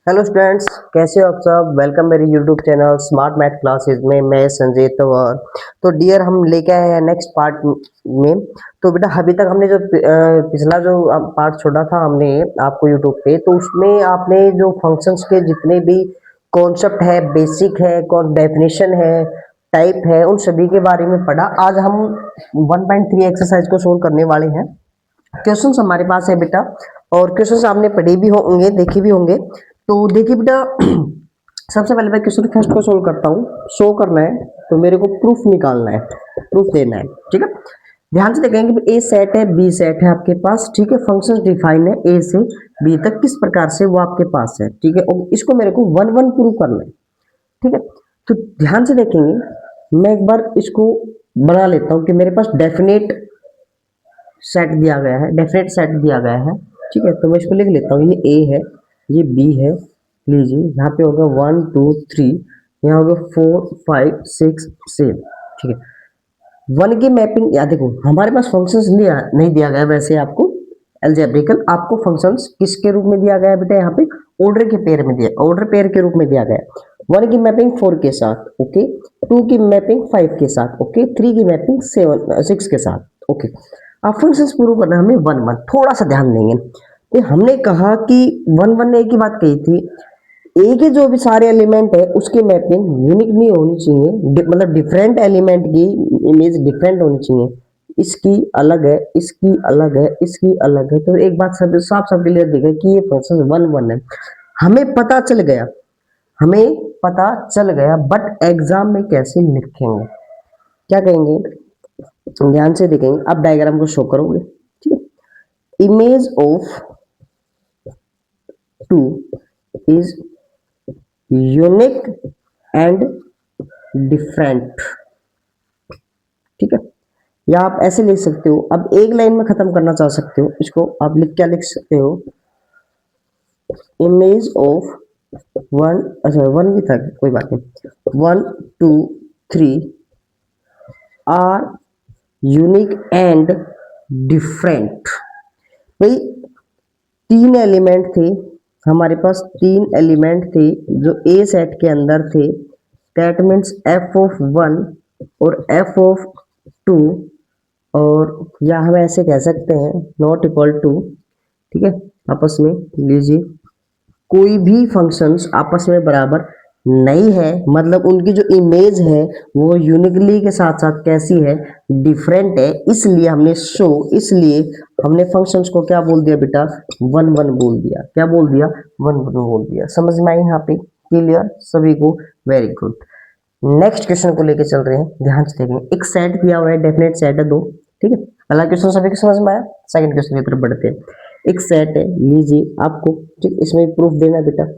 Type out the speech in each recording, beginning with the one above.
Hello students, कैसे हो आप सब। वेलकम मेरे YouTube channel smart math classes में। मैं संजय तंवर। तो डियर, हम लेके आए हैं नेक्स्ट पार्ट में। तो बेटा, अभी तक हमने जो पिछला जो पार्ट छोड़ा था हमने आपको यूट्यूब पे, तो उसमें आपने जो फंक्शंस के जितने भी कॉन्सेप्ट है, बेसिक है, कौन डेफिनेशन है, टाइप है, उन सभी के बारे में पढ़ा। आज हम 1.3 एक्सरसाइज को सोल्व करने वाले हैं। क्वेश्चंस हमारे पास है बेटा, और क्वेश्चंस आपने पढ़े भी होंगे, देखे भी होंगे। तो देखिए बेटा, सबसे पहले मैं क्वेश्चन फर्स्ट को सोल्व करता हूँ। शो करना है तो मेरे को प्रूफ निकालना है, प्रूफ देना है। ठीक है, ध्यान से देखेंगे कि ए सेट है, बी सेट है आपके पास। ठीक है, फंक्शंस डिफाइन है ए से बी तक, किस प्रकार से वो आपके पास है। ठीक है, और इसको मेरे को वन वन प्रूव करना है। ठीक है, तो ध्यान से देखेंगे, मैं एक बार इसको बना लेता हूँ कि मेरे पास डेफिनेट सेट दिया गया है, डेफिनेट सेट दिया गया है। ठीक है, तो मैं इसको लिख लेता हूँ। ये ए है, ये बी है। लीजिए, यहाँ पे होगा 1 2 3, यहाँ होगा 4 5 6 7। ठीक है, वन की मैपिंग, या देखो हमारे पास फंक्शंस नहीं दिया गया वैसे आपको एल्जेब्रिकल। आपको फंक्शंस किसके रूप में दिया गया है बेटा, यहाँ पे ऑर्डर के पेयर में दिया, ऑर्डर पेयर के रूप में दिया गया है। वन की मैपिंग 4 के साथ, ओके। टू की मैपिंग 5 के साथ, ओके। थ्री की मैपिंग 6 के साथ, ओके। अब फंक्शंस प्रूव करना, हमें वन वन थोड़ा सा ध्यान देंगे। तो हमने कहा कि वन वन ने एक ही बात कही थी, ए के जो भी सारे एलिमेंट है उसकी मैपिंग यूनिक नहीं होनी चाहिए, मतलब डिफरेंट एलिमेंट की इमेज डिफरेंट होनी चाहिए। इसकी अलग है, इसकी अलग है, इसकी अलग है। तो एक बात सब साफ साफ क्लियर दिख है कि ये फंक्शन वन वन है। हमें पता चल गया, हमें पता चल गया, बट एग्जाम में कैसे लिखेंगे, क्या कहेंगे, ध्यान से देखेंगे। आप डायग्राम को शो करोगे। ठीक है, image of two is unique and different. ठीक है, या आप ऐसे लिख सकते हो, अब एक लाइन में खत्म करना चाह सकते हो इसको, आप क्या लिख सकते हो, इमेज ऑफ वन, अच्छा वन भी था, कोई बात नहीं, 1 2 3 आर यूनिक एंड डिफरेंट। भाई, तीन एलिमेंट थे हमारे पास, तीन एलिमेंट थे जो ए सेट के अंदर थे। That means F of one और एफ ऑफ टू, और या हम ऐसे कह सकते हैं नॉट इक्वल टू। ठीक है, आपस में लीजिए, कोई भी फंक्शंस आपस में बराबर नहीं है, मतलब उनकी जो इमेज है वो यूनिकली के साथ साथ कैसी है, डिफरेंट है। इसलिए हमने शो, इसलिए हमने फंक्शंस को क्या बोल दिया बेटा, वन वन बोल दिया। क्या बोल दिया, वन वन बोल दिया। समझ में आई यहाँ पे, क्लियर सभी को, वेरी गुड। नेक्स्ट क्वेश्चन को लेके चल रहे हैं, ध्यान से देखेंगे। एक सेट दिया हुआ है, डेफिनेट सेट है दो। ठीक है, पहला क्वेश्चन सभी को समझ में आया। सेकंड क्वेश्चन की तरफ बढ़ते हैं। एक सेट है, लीजिए आपको, ठीक, इसमें प्रूफ देना है बेटा।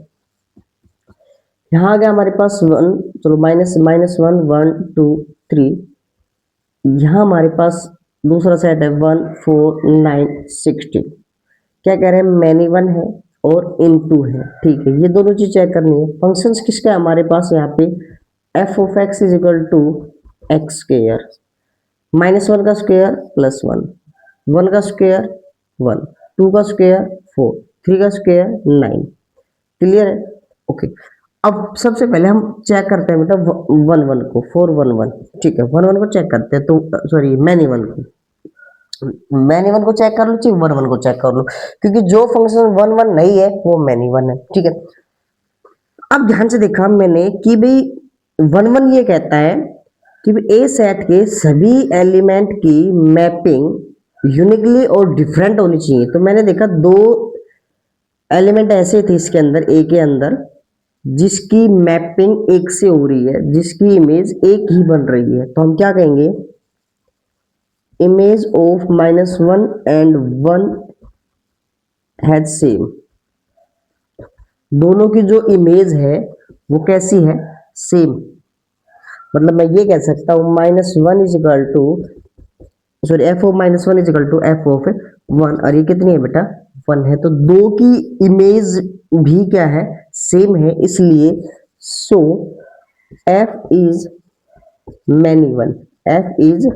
यहाँ आ गया हमारे पास वन, चलो माइनस माइनस वन, 1 2 3। यहाँ हमारे पास दूसरा सेट है 1 4 9 16। क्या कह रहे हैं, मैनी वन है और इनटू है। ठीक है, ये दोनों चीज चेक करनी है। फंक्शंस किसका है हमारे पास यहाँ पे, f of x is equal to x square, minus one का स्क्वायर प्लस वन, वन का स्क्वायर वन, टू का स्क्वायर फोर, थ्री का स्क्वायर नाइन। क्लियर है, ओके। अब सबसे पहले हम चेक करते हैं बेटा वन वन को, 4 1 1। ठीक है, वन वन को चेक करते हैं, तो सॉरी मैनी वन को, मैनी वन को चेक कर लो, चाहिए वन वन को चेक कर लो, क्योंकि जो फंक्शन वन वन नहीं है वो मैनी वन है। ठीक है, अब ध्यान से देखा मैंने कि भाई वन वन ये कहता है कि ए सेट के सभी एलिमेंट की मैपिंग यूनिकली और डिफरेंट होनी चाहिए। तो मैंने देखा दो एलिमेंट ऐसे थे इसके अंदर, ए के अंदर, जिसकी मैपिंग एक से हो रही है, जिसकी इमेज एक ही बन रही है। तो हम क्या कहेंगे, image of minus one and one has same. दोनों की जो इमेज है वो कैसी है, सेम। मतलब मैं ये कह सकता हूं minus one is equal to, sorry f of minus one is equal to f of one, और ये कितनी है बेटा, वन है। तो दो की इमेज भी क्या है, सेम है। इसलिए so f is many one, f is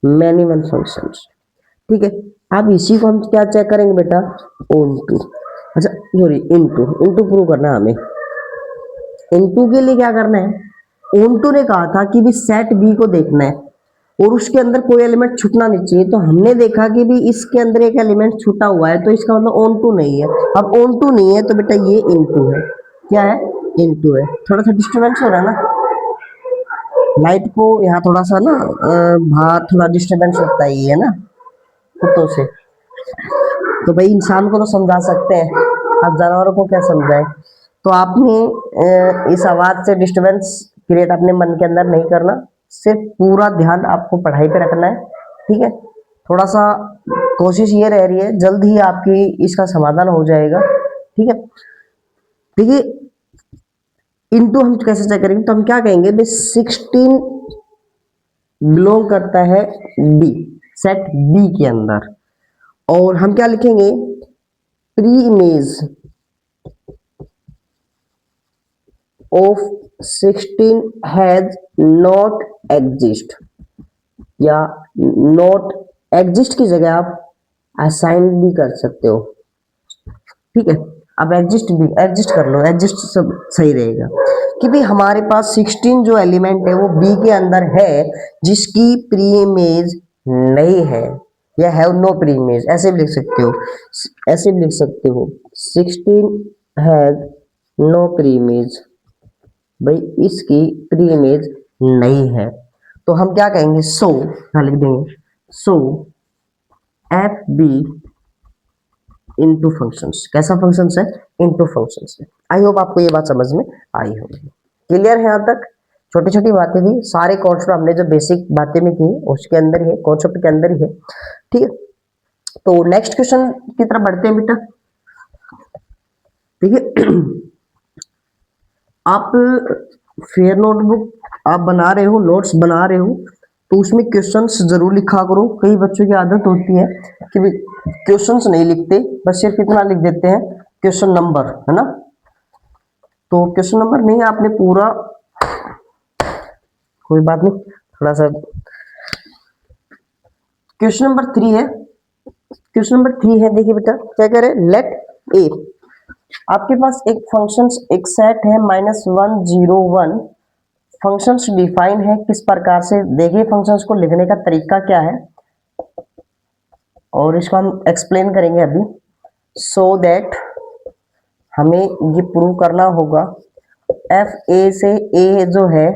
many one function. ठीक है, अब इसी को हम क्या चेक करेंगे बेटा, ऑन टू। अच्छा सॉरी, इनटू इनटू प्रूव करना है हमें। इनटू के लिए क्या करना है, ओनटू ने कहा था कि भी सेट बी को देखना है और उसके अंदर कोई एलिमेंट छूटना नहीं चाहिए, तो हमने देखा कि भी इसके अंदर एक एलिमेंट छूटा हुआ है, तो इसका मतलब ऑन टू नहीं है। अब ऑन टू नहीं है तो बेटा ये इनटू है। क्या है, इनटू है। थोड़ा सा डिस्टर्बेंस हो रहा है ना, लाइट को यहाँ थोड़ा सा ना बाहर थोड़ा डिस्टर्बेंस होता ही है ना कुत्तों से। तो भाई इंसान को तो समझा सकते हैं, अब जानवरों को क्या समझाए। तो आपने इस आवाज से डिस्टरबेंस क्रिएट अपने मन के अंदर नहीं करना, सिर्फ पूरा ध्यान आपको पढ़ाई पे रखना है। ठीक है, थोड़ा सा कोशिश ये रह रही है, जल्द ही आपकी इसका समाधान हो जाएगा। ठीक है, देखिए इनटू हम कैसे चेक करेंगे, तो हम क्या कहेंगे भाई 16 बिलोंग करता है बी, सेट बी के अंदर, और हम क्या लिखेंगे, pre image of 16 has not exist, या not exist की जगह आप असाइन भी कर सकते हो। ठीक है, अब एग्जिस्ट भी एग्जिस्ट कर लो, एग्जिस्ट सब सही रहेगा कि भाई हमारे पास 16 जो एलिमेंट है वो बी के अंदर है जिसकी प्री इमेज नहीं है, या हैव नो प्री इमेज, ऐसे भी लिख सकते हो, ऐसे भी लिख सकते हो 16 हैज नो प्री इमेज, भाई इसकी प्री इमेज नहीं है। तो हम क्या कहेंगे, सो लिख देंगे, so f B into functions. कैसा फंक्शंस है, इनटू फंक्शंस है। आई होप आपको ये बात समझ में आई होगी। क्लियर है यहाँ तक, छोटी छोटी बातें थी, सारे कॉन्सेप्ट हमने जो बेसिक बातें में की उसके अंदर ही है, कॉन्सेप्ट के अंदर ही है। ठीक है, तो नेक्स्ट क्वेश्चन की तरफ बढ़ते हैं बेटा। ठीक है, आप फेयर नोटबुक आप बना रहे हो, नोट्स बना रहे हो, तो उसमें क्वेश्चंस जरूर लिखा करो। कई बच्चों की आदत होती है कि क्वेश्चंस नहीं लिखते, बस सिर्फ इतना लिख देते हैं क्वेश्चन नंबर, है ना। तो क्वेश्चन नंबर नहीं, आपने पूरा, कोई बात नहीं, थोड़ा सा क्वेश्चन नंबर 3 है। क्वेश्चन नंबर 3 है, देखिए बेटा क्या कह रहे हैं, लेट ए, आपके पास एक फंक्शन एक सेट है -1 0 1, फंक्शंस डिफाइन है किस प्रकार से, देखिए फंक्शंस को लिखने का तरीका क्या है और इसको हम एक्सप्लेन करेंगे अभी, सो दैट हमें ये प्रूव करना होगा एफ ए से ए जो है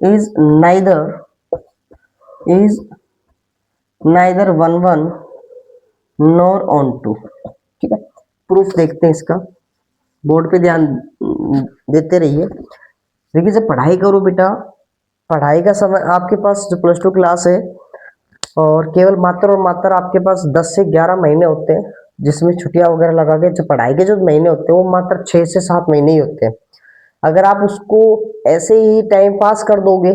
is neither 1 1 nor onto. ठीक है, प्रूफ देखते हैं इसका, बोर्ड पे ध्यान देते रहिए। देखिए जब पढ़ाई करो बेटा, पढ़ाई का समय आपके पास जो +2 क्लास है, और केवल मात्र और मात्र आपके पास 10 से 11 महीने होते हैं, जिसमें छुट्टियां वगैरह लगा के जो पढ़ाई के जो महीने होते हैं वो मात्र 6 से 7 महीने ही होते हैं। अगर आप उसको ऐसे ही टाइम पास कर दोगे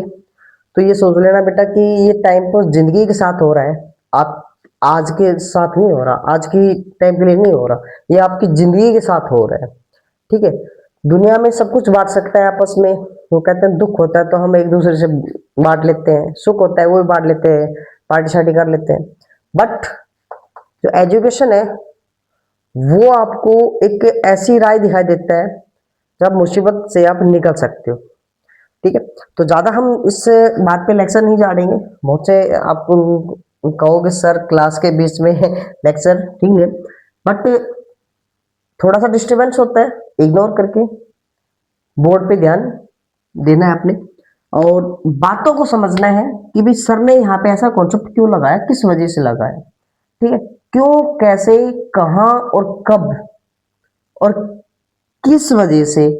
तो ये सोच लेना बेटा कि ये टाइम पास जिंदगी के साथ हो रहा है, आप आज के साथ नहीं हो रहा, आज की टाइम के लिए नहीं हो रहा, ये आपकी जिंदगी के साथ हो रहा है। ठीक है, दुनिया में सब कुछ बांट सकता है आपस में, वो कहते हैं दुख होता है तो हम एक दूसरे से बांट लेते हैं, सुख होता है वो भी बांट लेते हैं, पार्टी शार्टी कर लेते हैं। बट जो एजुकेशन है वो आपको एक ऐसी राय दिखाई देता है जब मुसीबत से आप निकल सकते हो। ठीक है, तो ज्यादा हम इस बात पे लेक्चर नहीं झाड़ेंगे, बहुत से आप कहोगे सर क्लास के बीच में लेक्चर, ठीक है, बट थोड़ा सा डिस्टरबेंस होता है, इग्नोर करके बोर्ड पे ध्यान देना है अपने, और बातों को समझना है कि भाई सर ने यहाँ पे ऐसा कॉन्सेप्ट क्यों लगाया, किस वजह से लगाया। ठीक है, क्यों, कैसे, कहाँ और कब और किस वजह से,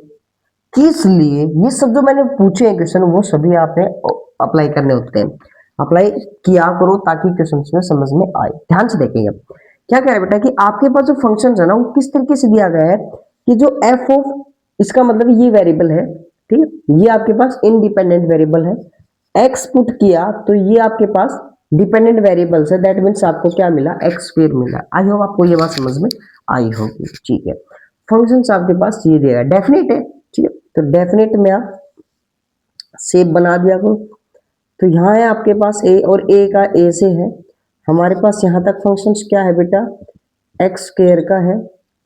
किस लिए, ये सब जो मैंने पूछे हैं क्वेश्चन वो सभी आपने अप्लाई करने होते हैं। अप्लाई किया करो ताकि क्वेश्चन में समझ में आए। ध्यान से देखेंगे क्या कह रहा है बेटा कि आपके पास जो फंक्शन है ना वो किस तरीके से दिया गया है कि जो एफ ऑफ, इसका मतलब ये वेरिएबल है, ठीक है, ये आपके पास इंडिपेंडेंट वेरिएबल है, एक्स पुट किया तो ये आपके पास डिपेंडेंट वेरिएबल्स है, दैट मीन्स आपको क्या मिला, एक्स स्क्वायर मिला। आई होप आपको ये बात समझ में आई होगी। ठीक है, फंक्शंस आपके पास ये दिया है, डेफिनेट है, ठीक है, तो डेफिनेट में आप सेप बना दिया करो। तो यहाँ है आपके पास ए, और ए का ए से है, हमारे पास यहाँ तक फंक्शंस क्या है बेटा, एक्स स्क्वायर का है,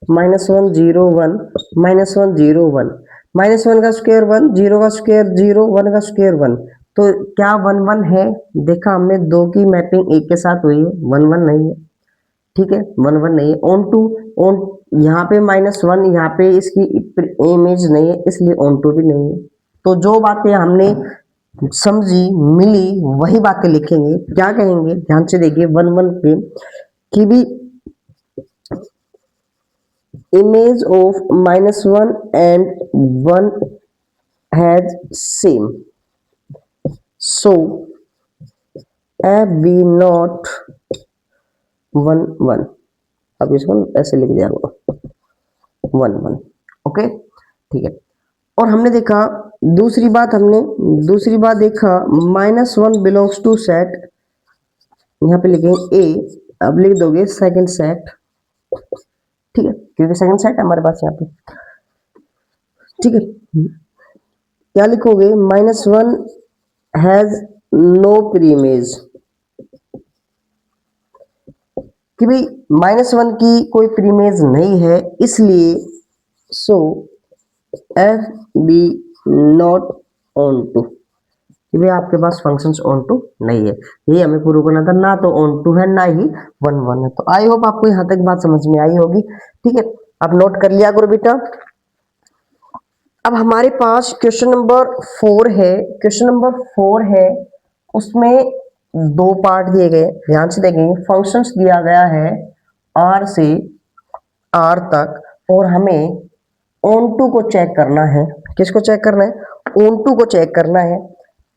-1 0 1 -1 0 1 -1 का स्क्वायर 1, 0 का स्क्वायर 0, 1 का स्क्वायर 1। तो क्या 1 1 है? देखा हमने, दो की मैपिंग एक के साथ हुई है, 1 1 नहीं है। ठीक है, 1 1 नहीं है। ऑन टू, ऑन, यहाँ पे -1, यहाँ पे इसकी इमेज नहीं है, इसलिए ऑन टू भी नहीं है। तो जो बातें हमने समझी, मिली, वही बातें लिखेंगे। क्या कहेंगे, ध्यान से देखिए 1 1 पे कि भी image of -1 and 1 has same, so f b not 1 1। अब इसको ऐसे लिख दिया 1 1। ओके, ठीक है। और हमने देखा, दूसरी बात देखा, -1 बिलोंग्स टू सेट, यहाँ पे लिखेंगे ए, अब लिख दोगे सेकंड सेट। ठीक है, क्योंकि सेकंड सेट हमारे पास यहाँ पे। ठीक है, क्या लिखोगे, -1 हैज नो प्रीमेज, कि भाई -1 की कोई प्रीमेज नहीं है, इसलिए so f be not onto, कि भाई आपके पास फंक्शंस ऑन टू नहीं है। यही हमें प्रूव करना था, ना तो ऑन टू है ना ही 1 1 है। तो आई होप आपको यहाँ तक बात समझ में आई होगी। ठीक है, आप नोट कर लिया करो बेटा। अब हमारे पास क्वेश्चन नंबर 4 है। क्वेश्चन नंबर 4 है, उसमें दो पार्ट दिए गए, ध्यान से देखेंगे। फंक्शंस दिया गया है आर से आर तक, और हमें ऑन टू को चेक करना है। किसको चेक करना है? ऑन टू को चेक करना है।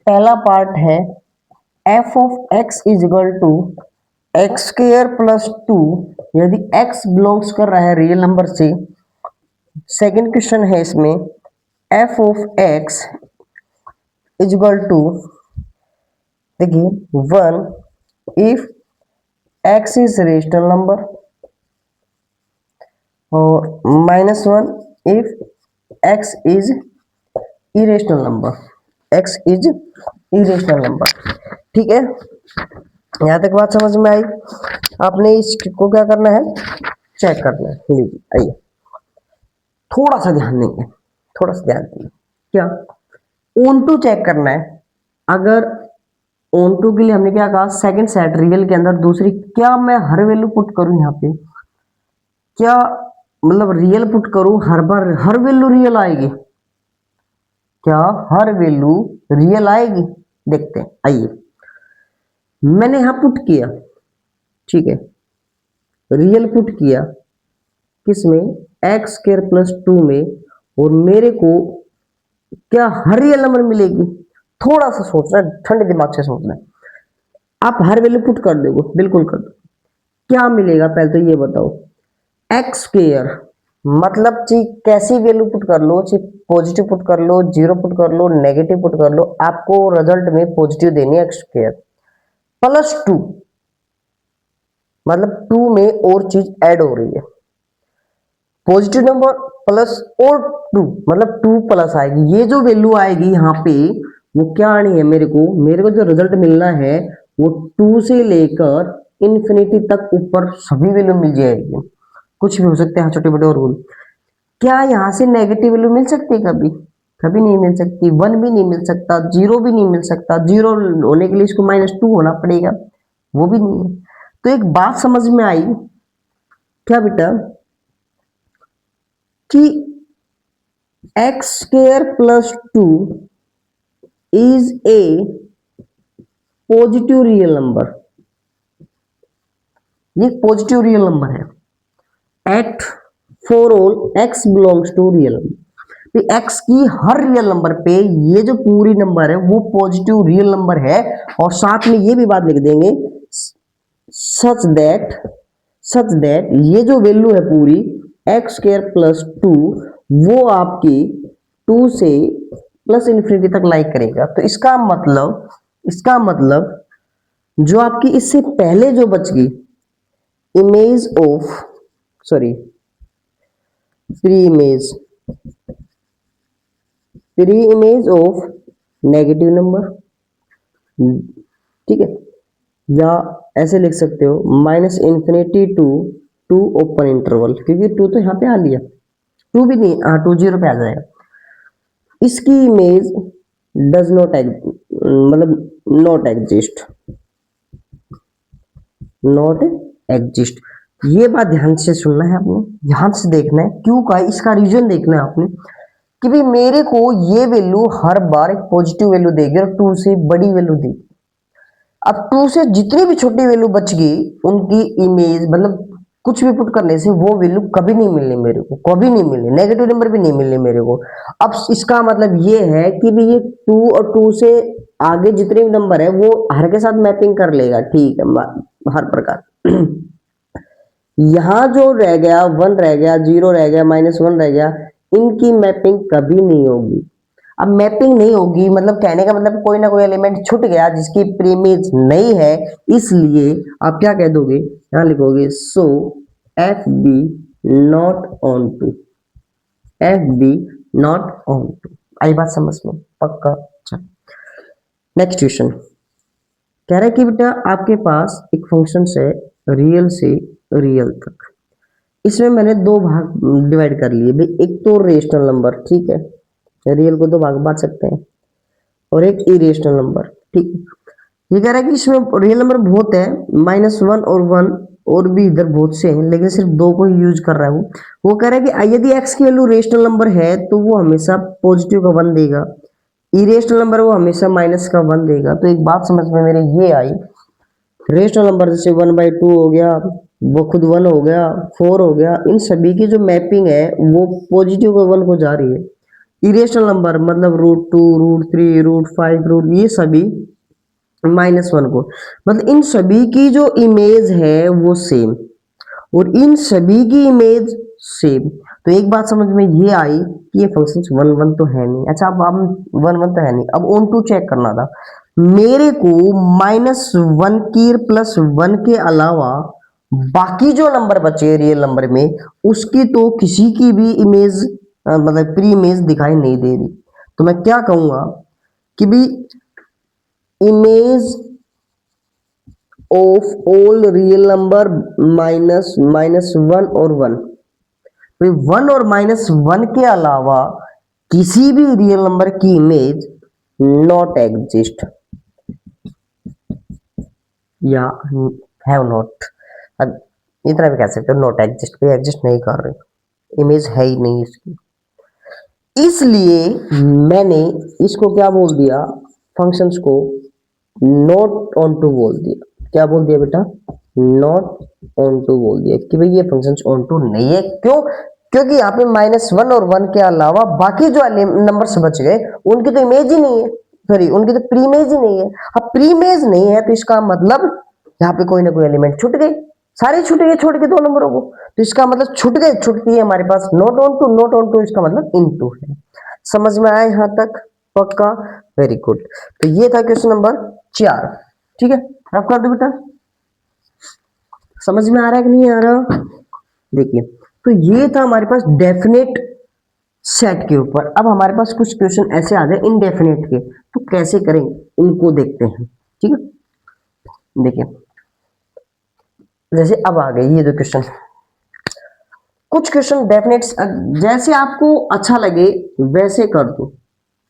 पहला पार्ट है f of x is equal to x square plus 2, यदि एक्स बिलोंग्स कर रहा है रियल नंबर से। सेकंड क्वेश्चन है इसमें f of x is equal to, देखिए 1 if x is rational number, और -1 if x is irrational number. X is irrational number. ठीक है, यहां तक बात समझ में आई। आपने इसको क्या करना है, चेक करना है। लीजिए, आइए थोड़ा सा ध्यान देंगे, थोड़ा सा ध्यान देंगे। क्या ऑन टू चेक करना है? अगर ऑन टू के लिए हमने क्या कहा, सेकंड सेट रियल के अंदर दूसरी, क्या मैं हर वैल्यू पुट करूं यहाँ पे? क्या मतलब रियल पुट करूं, हर बार हर वैल्यू रियल आएगी? क्या हर वैल्यू रियल आएगी? देखते हैं, आइए। मैंने यहां पुट किया, ठीक है, रियल पुट किया किसमें, एक्स स्क्वायर प्लस 2 में, और मेरे को क्या हर रियल नंबर मिलेगी? थोड़ा सा सोचना है, ठंडे दिमाग से सोचना है। आप हर वैल्यू पुट कर दोगे, बिल्कुल कर दो, क्या मिलेगा पहले तो ये बताओ। एक्स स्क्वायर मतलब ची कैसी वैल्यू पुट कर लो, ची पॉजिटिव पुट कर लो, जीरो पुट कर लो, नेगेटिव पुट कर लो, आपको रिजल्ट में पॉजिटिव देनी है। एक्स स्क्वायर प्लस 2 मतलब 2 में और चीज ऐड हो रही है। पॉजिटिव नंबर प्लस और 2 मतलब 2 प्लस आएगी। ये जो वैल्यू आएगी यहाँ पे, वो क्या आनी है मेरे को जो रिजल्ट मिलना है वो 2 से लेकर इन्फिनिटी तक ऊपर सभी वैल्यू मिल जाएगी। कुछ भी हो सकते हैं छोटे बड़े और रूल। क्या यहाँ से नेगेटिव वैल्यू मिल सकती है? कभी कभी नहीं मिल सकती। 1 भी नहीं मिल सकता, 0 भी नहीं मिल सकता। 0 होने के लिए इसको -2 होना पड़ेगा, वो भी नहीं है। तो एक बात समझ में आई क्या बेटा, कि x square plus 2 is a positive real number. ये पॉजिटिव रियल नंबर है at for all x belongs to real number. X की हर रियल नंबर पे ये जो पूरी नंबर है वो पॉजिटिव रियल नंबर है। और साथ में ये भी बात लिख देंगे, सच दैट ये जो वैल्यू है पूरी एक्स स्क्वायर प्लस 2, वो आपकी 2 से प्लस इन्फिनिटी तक लाइक करेगा। तो इसका मतलब जो आपकी इससे पहले जो बच गई image of, sorry, pre image of negative number, ठीक है, या ऐसे लिख सकते हो -∞ टू टू ओपन इंटरवल, क्योंकि टू तो यहाँ पे आ लिया, टू भी नहीं, हाँ टू जीरो पे आ जाएगा। इसकी इमेज डज नॉट मतलब नॉट एग्जिस्ट, नॉट एग्जिस्ट। ये बात ध्यान से सुनना है आपने, ध्यान से देखना है क्यों का, इसका रीजन देखना है आपने कि भाई मेरे को ये वैल्यू हर बार एक पॉजिटिव वैल्यू देगी और टू से बड़ी वैल्यू देगी। अब टू से जितनी भी छोटी वैल्यू बच गई उनकी इमेज मतलब कुछ भी पुट करने से वो वैल्यू कभी नहीं मिलनी मेरे को, कभी नहीं मिलनी, नेगेटिव नंबर भी नहीं मिलने मेरे को। अब इसका मतलब ये है कि भी ये टू और टू से आगे जितने भी नंबर है वो हर के साथ मैपिंग कर लेगा, ठीक है, हर प्रकार। यहाँ जो रह गया वन रह गया, जीरो रह गया, माइनस वन रह गया, इनकी मैपिंग कभी नहीं होगी। अब मैपिंग नहीं होगी मतलब कहने का मतलब कोई ना कोई एलिमेंट छूट गया जिसकी प्रीमिज नहीं है, इसलिए आप क्या कह दोगे, यहां लिखोगे so f be not onto, f be not onto. आई बात समझ में पक्का? अच्छा, नेक्स्ट क्वेश्चन कह रहा है कि बेटा आपके पास एक फंक्शन है रियल से रियल तक, इसमें मैंने दो भाग डिवाइड कर लिए भाई, एक तो रेशनल नंबर, ठीक है, रियल को दो भाग बांट सकते हैं, और एक इरेशनल नंबर, ठीक है। ये कह रहा है कि इसमें रियल नंबर बहुत है, माइनस वन और वन, और भी इधर बहुत से हैं लेकिन सिर्फ दो को ही यूज कर रहा है वो कह रहा है कि यदि एक्स की वैल्यू रेशनल नंबर है तो वो हमेशा पॉजिटिव का वन देगा, इरेशनल नंबर वो हमेशा माइनस का वन देगा। तो एक बात समझ में मेरे ये आई, रेशनल नंबर जैसे वन बाई टू हो गया, वो खुद वन हो गया, फोर हो गया, इन सभी की जो मैपिंग है वो पॉजिटिव का वन को जा रही है। इरेशनल नंबर मतलब root two, root three, root five, root, ये सभी माइनस वन को, मतलब इन सभी की जो इमेज है वो सेम, और इन सभी की इमेज सेम। तो एक बात समझ में ये आई कि ये फंक्शन वन वन तो है नहीं। अच्छा, अब हम वन वन तो है नहीं, अब ऑन टू चेक करना था मेरे को, माइनस वन की प्लस वन के अलावा बाकी जो नंबर बचे रियल नंबर में उसकी तो किसी की भी इमेज मतलब प्री इमेज दिखाई नहीं दे रही। तो मैं क्या कहूंगा कि भी image of all real number minus minus one और वन, वन और माइनस वन के अलावा किसी भी रियल नंबर की इमेज नॉट एग्जिस्ट या हैव नॉट, अब इतना भी कह सकते हो नॉट एग्जिस्ट, कोई एग्जिस्ट नहीं कर रही, इमेज है ही नहीं इसकी। इसलिए मैंने इसको क्या बोल दिया, फंक्शंस को नॉट ऑन टू बोल दिया। क्या बोल दिया बेटा? नॉट ऑन टू बोल दिया कि भाई ये फंक्शंस ऑन टू नहीं है। क्यों? क्योंकि यहाँ पे माइनस वन और वन के अलावा बाकी जो नंबर्स बच गए उनकी तो इमेज ही नहीं है, सॉरी उनकी तो प्री इमेज ही नहीं है। अब प्री इमेज नहीं है तो इसका मतलब यहाँ पे कोई ना कोई एलिमेंट छूट गए, सारे छूट गए छोड़ के दो नंबरों को, तो इसका मतलब छूट गए, छुटती है हमारे पास not onto, not onto इसका मतलब इन टू है। समझ में आया यहाँ तक? पक्का, वेरी गुड। तो ये था क्वेश्चन नंबर 4, ठीक है, अब कर दो बेटा। समझ में आ रहा है कि नहीं आ रहा? देखिए, तो ये था हमारे पास डेफिनेट सेट के ऊपर। अब हमारे पास कुछ क्वेश्चन ऐसे आ जाए इनडेफिनेट के, तो कैसे करें उनको देखते हैं, ठीक है। देखिए जैसे अब आ गए ये दो क्वेश्चन, कुछ क्वेश्चन डेफिनेट जैसे आपको अच्छा लगे वैसे कर दो,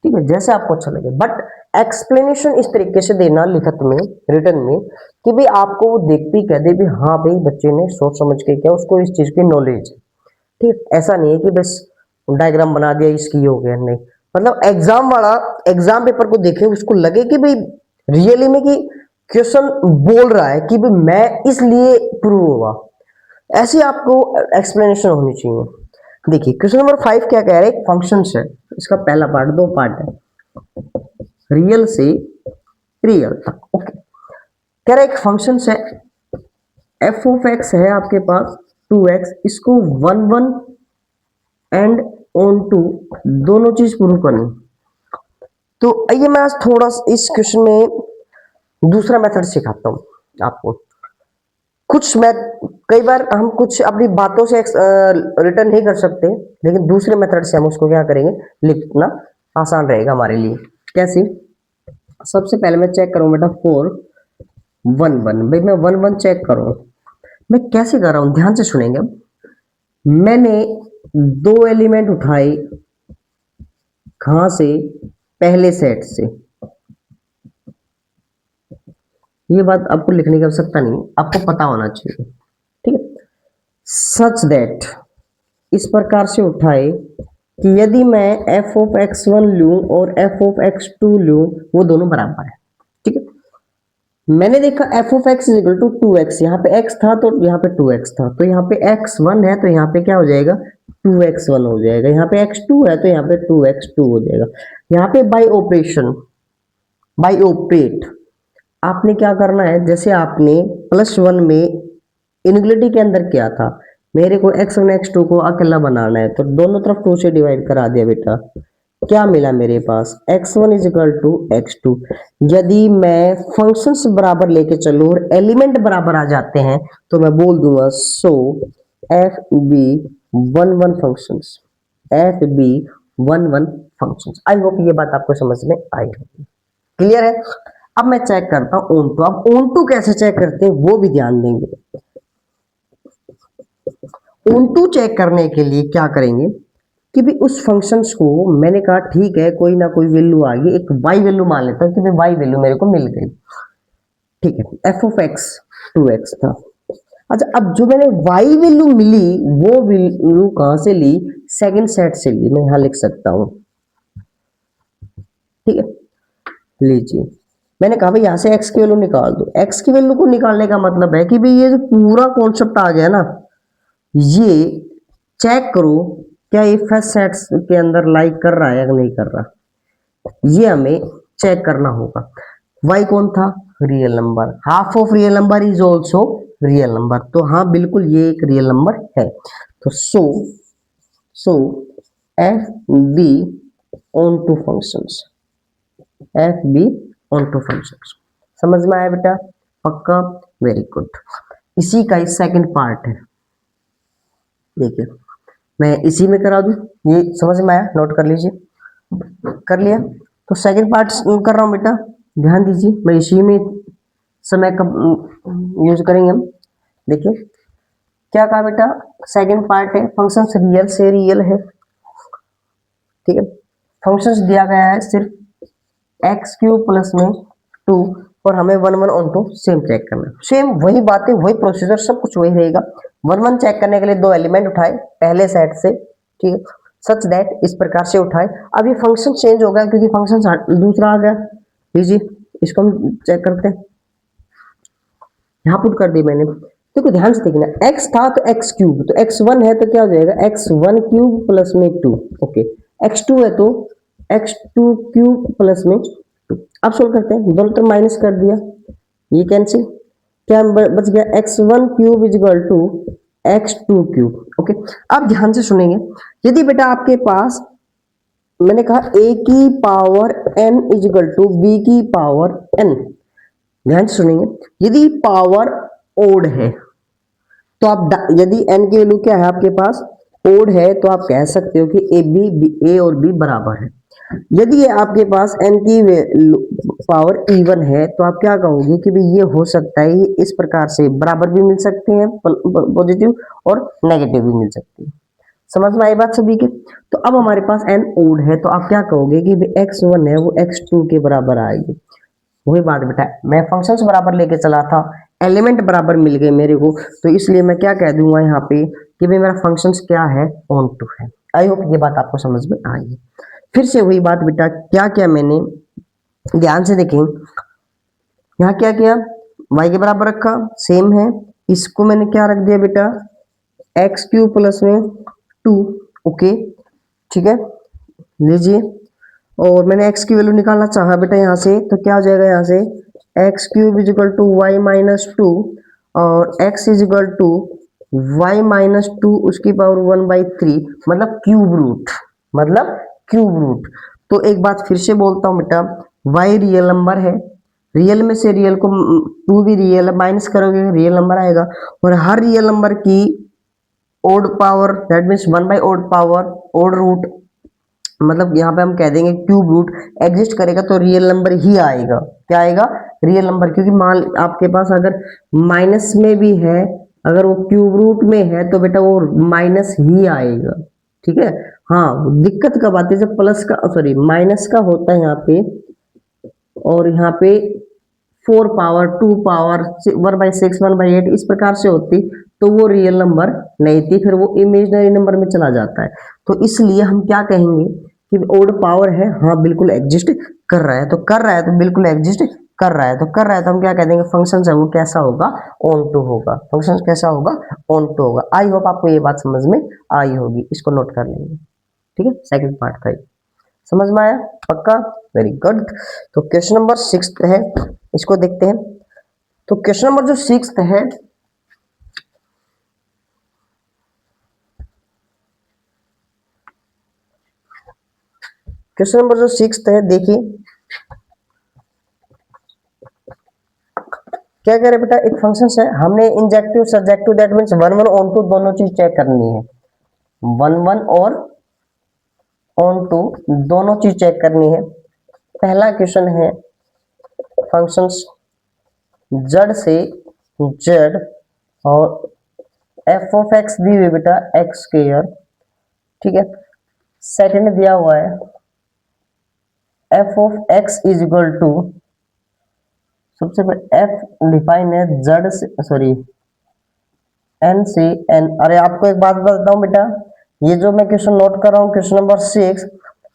ठीक है, जैसे आपको अच्छा लगे, बट एक्सप्लेनेशन इस तरीके से देना लिखत में, रिटर्न में, कि भाई आपको वो देखते ही कह दे भी हाँ भाई बच्चे ने सोच समझ के किया, उसको इस चीज की नॉलेज है, ठीक। ऐसा नहीं है कि बस डायग्राम बना दिया इसकी हो गया, नहीं, मतलब एग्जाम वाला एग्जाम पेपर को देखे उसको लगे कि भाई रियली में कि क्वेश्चन बोल रहा है कि भाई मैं इसलिए प्रूव हुआ, ऐसी आपको एक्सप्लेनेशन होनी चाहिए। देखिए क्वेश्चन नंबर 5 क्या कह रहे हैं, फंक्शन है, इसका पहला पार्ट, दो पार्ट है, रियल से रियल तक, ओके। कह रहे एक फंक्शन है एफ ऑफ एक्स है आपके पास 2x, इसको 1 1 एंड ऑन टू दोनों चीज प्रूव करनी। तो आइए मैं आज थोड़ा इस क्वेश्चन में दूसरा मेथड सिखाता हूं आपको। कुछ मैं कई बार हम कुछ अपनी बातों से रिटर्न नहीं कर सकते, लेकिन दूसरे मेथड से हम उसको क्या करेंगे, लिखना आसान रहेगा हमारे लिए। कैसे? सबसे पहले मैं चेक करूं बेटा 4 1 1, भाई मैं 1 1 चेक करूं, मैं कैसे कर रहा हूं, ध्यान से सुनेंगे। अब मैंने दो एलिमेंट उठाए कहां से, पहले सेट से। ये बात आपको लिखने की आवश्यकता नहीं, आपको पता होना चाहिए, ठीक है। सच दैट, इस प्रकार से उठाए कि यदि मैं एफ ऑफ एक्स वन लूं और एफ ऑफ एक्स टू लूं, वो दोनों बराबर है, ठीक है। मैंने देखा f of x is equal to two x, यहाँ पे एक्स था तो यहाँ पे टू एक्स था, तो यहाँ पे एक्स वन है तो यहाँ पे क्या हो जाएगा, टू एक्स वन हो जाएगा। यहाँ पे एक्स टू है तो यहाँ पे टू एक्स टू हो जाएगा। यहाँ पे बाई ऑपरेशन, बाई ऑपरेट, आपने क्या करना है, जैसे आपने प्लस वन में इनग्लिटी के अंदर क्या था, मेरे को एक्स वन एक्स टू को अकेला बनाना है, तो दोनों तरफ टू से डिवाइड करा दिया बेटा। क्या मिला मेरे पास, x one is equal to x two. यदि मैं फंक्शंस बराबर लेके चलूं और एलिमेंट बराबर आ जाते हैं तो मैं बोल दूंगा so f be one one functions, f be one one functions. I hope ये बात आपको समझ में आई होगी, क्लियर है। अब मैं चेक करता हूं ऑन टू। अब ऑन टू कैसे चेक करते हैं वो भी ध्यान देंगे। ऑन टू चेक करने के लिए क्या करेंगे कि भी उस फंक्शंस को मैंने कहा ठीक है कोई ना कोई वैल्यू आ गई, एक वाई वैल्यू मान लेता हूं कि भाई वाई वैल्यू मेरे को मिल गई, ठीक है। F of x two x था। अच्छा, अब जो मैंने वाई वैल्यू मिली वो वैल्यू कहां से ली, सेकंड सेट से ली। मैं यहां लिख सकता हूं, ठीक है। लीजिए, मैंने कहा भाई यहां से एक्स की वैल्यू निकाल दो। एक्स की वैल्यू को निकालने का मतलब है कि भाई ये जो पूरा कॉन्सेप्ट आ गया ना, ये चेक करो क्या ये फर्स्ट सेट्स के अंदर लाइक कर रहा है या नहीं कर रहा, ये हमें चेक करना होगा। y कौन था, real number. Half of real number is also real number, तो हाँ बिल्कुल ये एक रियल नंबर है। तो so f be onto functions, f be onto functions. समझ में आया बेटा, पक्का, वेरी गुड। इसी का सेकंड पार्ट है, देखिए मैं इसी में करा दूं, ये समझ में आया, नोट कर लीजिए, कर लिया। तो सेकंड पार्ट कर रहा हूं बेटा, ध्यान दीजिए, मैं इसी में समय का यूज करेंगे हम। देखिए क्या कहा बेटा, सेकंड पार्ट है फंक्शंस रियल से रियल है, ठीक है। फंक्शंस दिया गया है सिर्फ एक्स क्यूब प्लस में टू, और हमें one one onto same check करना है। सेम वही बातें, वही प्रोसीजर, सब कुछ वही रहेगा। वन वन चेक करने के लिए दो एलिमेंट उठाए पहले सेट से, ठीक है। सच दैट, इस प्रकार से उठाए। अब ये फंक्शन चेंज हो गया क्योंकि फंक्शन दूसरा आ गया। लीजिए इसको हम चेक करते हैं, यहाँ पुट कर दी मैंने। देखो ध्यान से देखना, x था तो x क्यूब, तो x1 है तो क्या हो जाएगा, x1 क्यूब प्लस में 2, ओके। x2 है तो x2 क्यूब प्लस में 2। अब सोल्व करते हैं, दोनों तरफ माइनस कर दिया, ये कैंसिल, क्या बच गया, x1 cube is equal to x2 cube, okay. अब ध्यान से सुनेंगे, यदि बेटा आपके पास मैंने कहा a की power n is equal to b की पावर n, ध्यान से सुनेंगे, यदि पावर ओड है तो आप यदि n की वैल्यू क्या है आपके पास, ओड है, तो आप कह सकते हो कि ए और बी बराबर है। यदि आपके पास n की पावर इवन है तो आप क्या कहोगे कि भाई ये हो सकता है, ये इस प्रकार से बराबर भी मिल सकते हैं, पॉजिटिव और नेगेटिव भी मिल सकती है। समझ में आई बात सभी के। तो अब हमारे पास n ओड है तो आप क्या कहोगे कि x1 है वो x2 के बराबर आएगी। वही बात बेटा, मैं फंक्शंस बराबर लेके चला था, एलिमेंट बराबर मिल गए मेरे को, तो इसलिए मैं क्या कह दूंगा यहाँ पे कि भाई मेरा फंक्शंस क्या है, ऑन टू है। आई होप ये बात आपको समझ में आई है। फिर से वही बात बेटा, क्या क्या मैंने, ध्यान से देखें, यहाँ क्या किया, y के बराबर रखा, सेम है। इसको मैंने क्या रख दिया बेटा, एक्स क्यूब प्लस में 2, ओके, ठीक है। लीजिए, और मैंने x की वैल्यू निकालना चाहा बेटा यहाँ से, तो क्या हो जाएगा, यहाँ से x cube is equal to y minus two, और x is equal to y minus two उसकी पावर 1/3, मतलब क्यूब रूट, मतलब क्यूब रूट। तो एक बात फिर से बोलता हूँ बेटा, y रियल नंबर है, रियल में से रियल को, टू भी रियल है, माइनस करोगे रियल नंबर आएगा, और हर रियल नंबर की ओड पावर, दैट मीन्स 1/ओड पावर, ओड रूट, मतलब यहाँ पे हम कह देंगे क्यूब रूट एग्जिस्ट करेगा तो रियल नंबर ही आएगा। क्या आएगा, रियल नंबर, क्योंकि मान आपके पास अगर माइनस में भी है अगर वो क्यूब रूट में है तो बेटा वो माइनस ही आएगा, ठीक है। हाँ, दिक्कत कब आती है, जब प्लस का सॉरी माइनस का होता है यहाँ पे, और यहाँ पे 4 पावर 2 पावर 1/6 1/8 इस प्रकार से होती, तो वो रियल नंबर नहीं थी, फिर वो इमेजिनरी नंबर में चला जाता है। तो इसलिए हम क्या कहेंगे कि ओड पावर है, हाँ बिल्कुल एग्जिस्ट कर रहा है, तो कर रहा है तो बिल्कुल एग्जिस्ट कर रहा है, तो कर रहा है तो हम क्या कह देंगे, फंक्शन है वो कैसा होगा, ऑन टू होगा, फंक्शन कैसा होगा, ऑन टू होगा। आई होप आपको ये बात समझ में आई होगी, इसको नोट कर लेंगे, ठीक है। सेकंड पार्ट का समझ में आया, पक्का, वेरी गुड। तो क्वेश्चन नंबर 6 है, इसको देखते हैं। तो क्वेश्चन नंबर जो 6 है, क्वेश्चन नंबर जो 6 है, देखिए क्या कह रहे बेटा, एक फंक्शन है, हमने injective subjective that means one one onto दोनों चीज चेक करनी है, वन वन और ऑन टू दोनों चीज चेक करनी है। पहला क्वेश्चन है, फंक्शंस जड़ से जेड और एफ ऑफ एक्स दी हुई बेटा एक्स स्क्वायर, ठीक है। सेकंड दिया हुआ है f of x is equal to, सबसे पहले एफ डिफाइन है जड़ से सॉरी एन से एन। अरे आपको एक बात बताता हूँ बेटा, ये जो मैं क्वेश्चन नोट कर रहा हूँ क्वेश्चन नंबर 6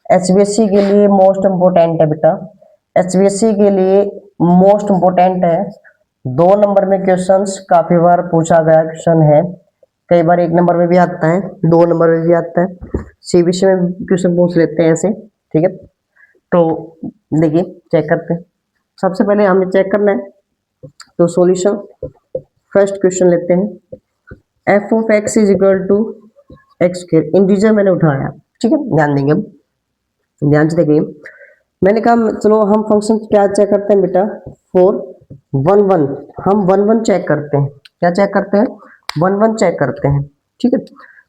एचबीएससी के लिए मोस्ट इंपोर्टेंट है बेटा, एचबीएससी के लिए मोस्ट इंपोर्टेंट है। 2 नंबर में क्वेश्चंस काफी बार पूछा गया क्वेश्चन है, कई बार 1 नंबर में भी आता है, 2 नंबर में भी आता है, सीबीएसई में क्वेश्चन पूछ लेते हैं ऐसे, ठीक है। तो देखिए चेक करते हैं, सबसे पहले हमें चेक करना है, तो सॉल्यूशन फर्स्ट क्वेश्चन लेते हैं, f of x is equal to x square, integer मैंने उठाया, ठीक है। ध्यान देंगे, हम ध्यान से देखिए, मैंने कहा चलो हम फंक्शन क्या चेक करते हैं बेटा, फोर वन वन, हम वन वन चेक करते हैं, क्या चेक करते हैं, वन वन चेक करते हैं, ठीक है।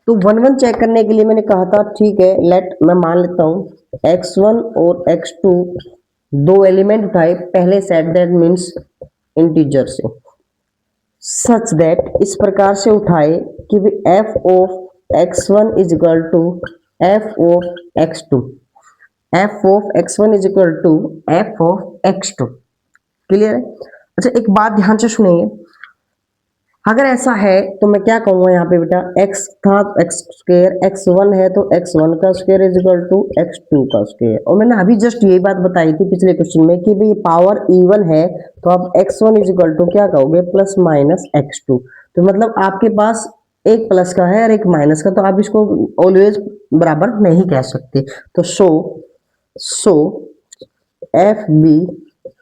तो वन वन चेक करने के लिए मैंने कहा था, ठीक है लेट मैं मान लेता हूँ x1 और x2 दो एलिमेंट उठाए पहले सेट, दैट मीन्स इंटीजर से, सच दैट इस प्रकार से उठाए कि भी f of x1 is equal to f of x2, f of x1 is equal to f of x2, clear है। अच्छा एक बात ध्यान से सुनिए, अगर ऐसा है तो मैं क्या कहूंगा यहाँ पे बेटा, x था एक्स स्क्वायर, x1 है तो x1 का square is equal to x2 का स्क्वायर, और मैंने अभी जस्ट यही बात बताई थी पिछले क्वेश्चन में कि भाई पावर इवन है तो आप x1 इज इक्वल टू क्या कहोगे, प्लस माइनस x2, तो मतलब आपके पास एक प्लस का है और एक माइनस का, तो आप इसको ऑलवेज बराबर नहीं कह सकते। तो so f be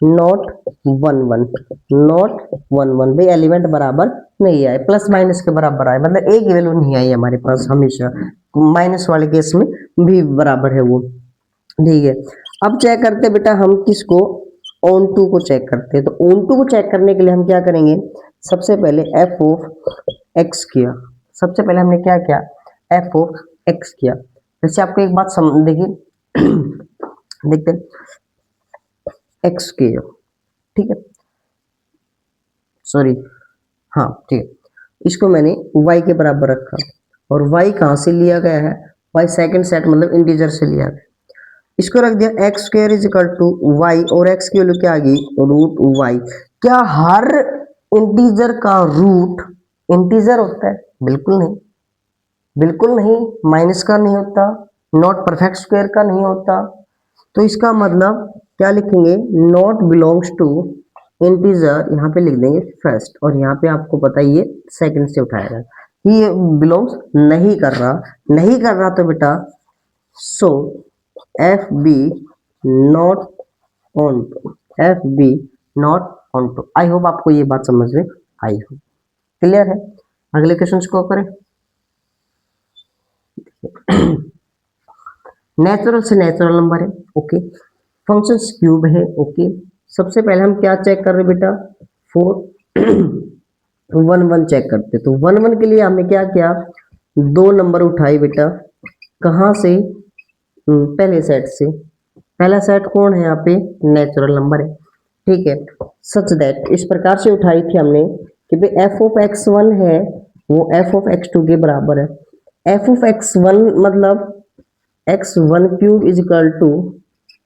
not one one, not one one, भाई एलिमेंट बराबर नहीं आए, प्लस माइनस के बराबर आए, मतलब एक वैल्यू नहीं आई हमारे पास, हमेशा माइनस वाले केस में भी बराबर है वो, ठीक है। अब चेक करते बेटा हम किसको, ऑन टू को चेक करते हैं। तो ऑन टू को चेक करने के लिए हम क्या करेंगे, सबसे पहले एफ ऑफ एक्स किया, सबसे पहले हमने क्या किया, एफ ऑफ एक्स किया। जैसे आपको एक बात समझ देखिए देखते हैं, एक्स किया, ठीक है, सॉरी हाँ ठीक है, इसको मैंने y के बराबर रखा, और y कहाँ से लिया गया है, y सेकंड सेट मतलब इंटीजर से लिया गया, इसको रख दिया x square is equal to y, और x की वैल्यू क्या आ गई, रूट y। क्या हर इंटीजर का रूट इंटीजर होता है, बिल्कुल नहीं, बिल्कुल नहीं, माइनस का नहीं होता, नॉट परफेक्ट स्क्वायर का नहीं होता, तो इसका मतलब क्या लिखेंगे, नॉट बिलोंग्स टू इंटीजर, यहाँ पे लिख देंगे फर्स्ट, और यहाँ पे आपको पता ही है सेकंड से उठाएगा, ये बिलोंग्स नहीं कर रहा, नहीं कर रहा, तो बेटा so f be not onto, f be not onto. I hope आपको ये बात समझ में आई हो, क्लियर है। अगले क्वेश्चन को करें, नेचुरल से नेचुरल नंबर है, ओके, फंक्शन क्यूब है, ओके। सबसे पहले हम क्या चेक कर रहे हैं बेटा, फोर वन वन चेक करते, तो वन वन के लिए हमने क्या किया, 2 नंबर उठाई बेटा, कहाँ से, पहले सेट से, पहला सेट कौन है यहाँ पे, नेचुरल नंबर है, ठीक है। सच दैट इस प्रकार से उठाई थी हमने कि भाई एफ ऑफ एक्स वन है वो एफ ऑफ एक्स टू के बराबर है। एफ ऑफ एक्स वन मतलब x one cube is equal to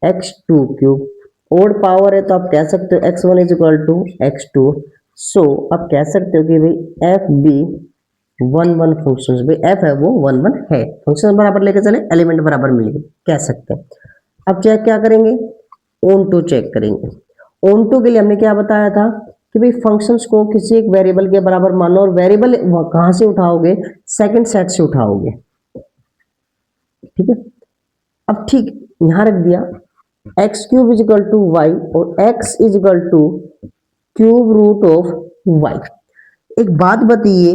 x two cube, odd power है तो आप कह सकते हो x one is equal to x two. So आप कह सकते हो कि भाई f be one one function, भाई एफ है वो वन वन है, फंक्शन बराबर लेके चले एलिमेंट बराबर मिल गए कह सकते हैं। अब चेक क्या करेंगे, ओन टू चेक करेंगे। ओन टू के लिए हमने क्या बताया था कि भाई फंक्शंस को किसी एक वेरिएबल के बराबर मानो, और वेरिएबल कहां से उठाओगे, सेकंड सेट से उठाओगे, ठीक है। अब ठीक यहां रख दिया x cube is equal to y और x is equal to cube root of y. एक बात बताइए,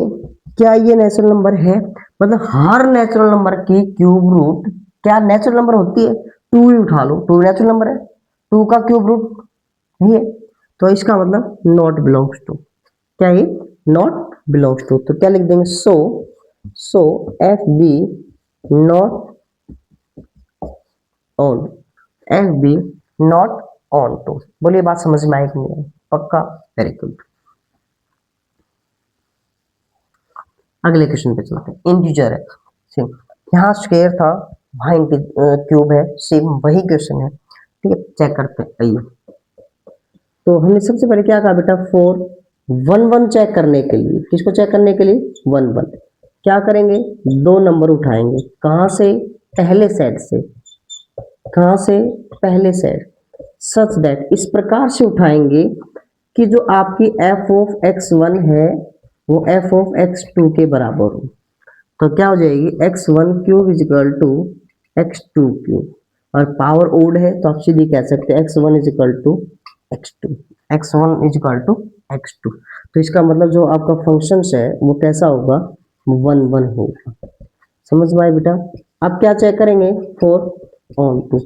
क्या ये नेचुरल नंबर है? मतलब हर नेचुरल नंबर की क्यूब रूट क्या नेचुरल नंबर होती है? टू ही उठा लो, टू नेचुरल नंबर है, टू का क्यूब रूट नहीं है, तो इसका मतलब नॉट बिलोंग्स टू, क्या ये नॉट बिलोंग्स टू। तो क्या लिख देंगे, so f be not on, f be not onto. बोलिए बात समझ में आई कि नहीं आई? पक्का, वेरी गुड। अगले क्वेश्चन पे चलते हैं। इंटीजर है सेम, यहाँ स्क्वायर था वहां क्यूब है, सेम वही क्वेश्चन है, ठीक है। चेक करते हैं, आइए। तो हमने सबसे पहले क्या कहा बेटा, फोर वन वन चेक करने के लिए, किसको चेक करने के लिए, वन वन। क्या करेंगे, दो नंबर उठाएंगे, कहां से, पहले सेट से, कहां से, पहले सेट, सच दैट इस प्रकार से उठाएंगे कि जो आपकी एफ ऑफ एक्स वन है वो एफ ऑफ एक्स टू के बराबर हो। तो क्या हो जाएगी, x one cube is equal to x two cube, और पावर ओड है तो आप सीधी कह सकते हैं x one is equal to x two, x one is equal to x two. तो इसका मतलब जो आपका फंक्शन है वो कैसा होगा, वन वन होगा। समझ में आया बेटा? अब क्या चेक करेंगे, for onto.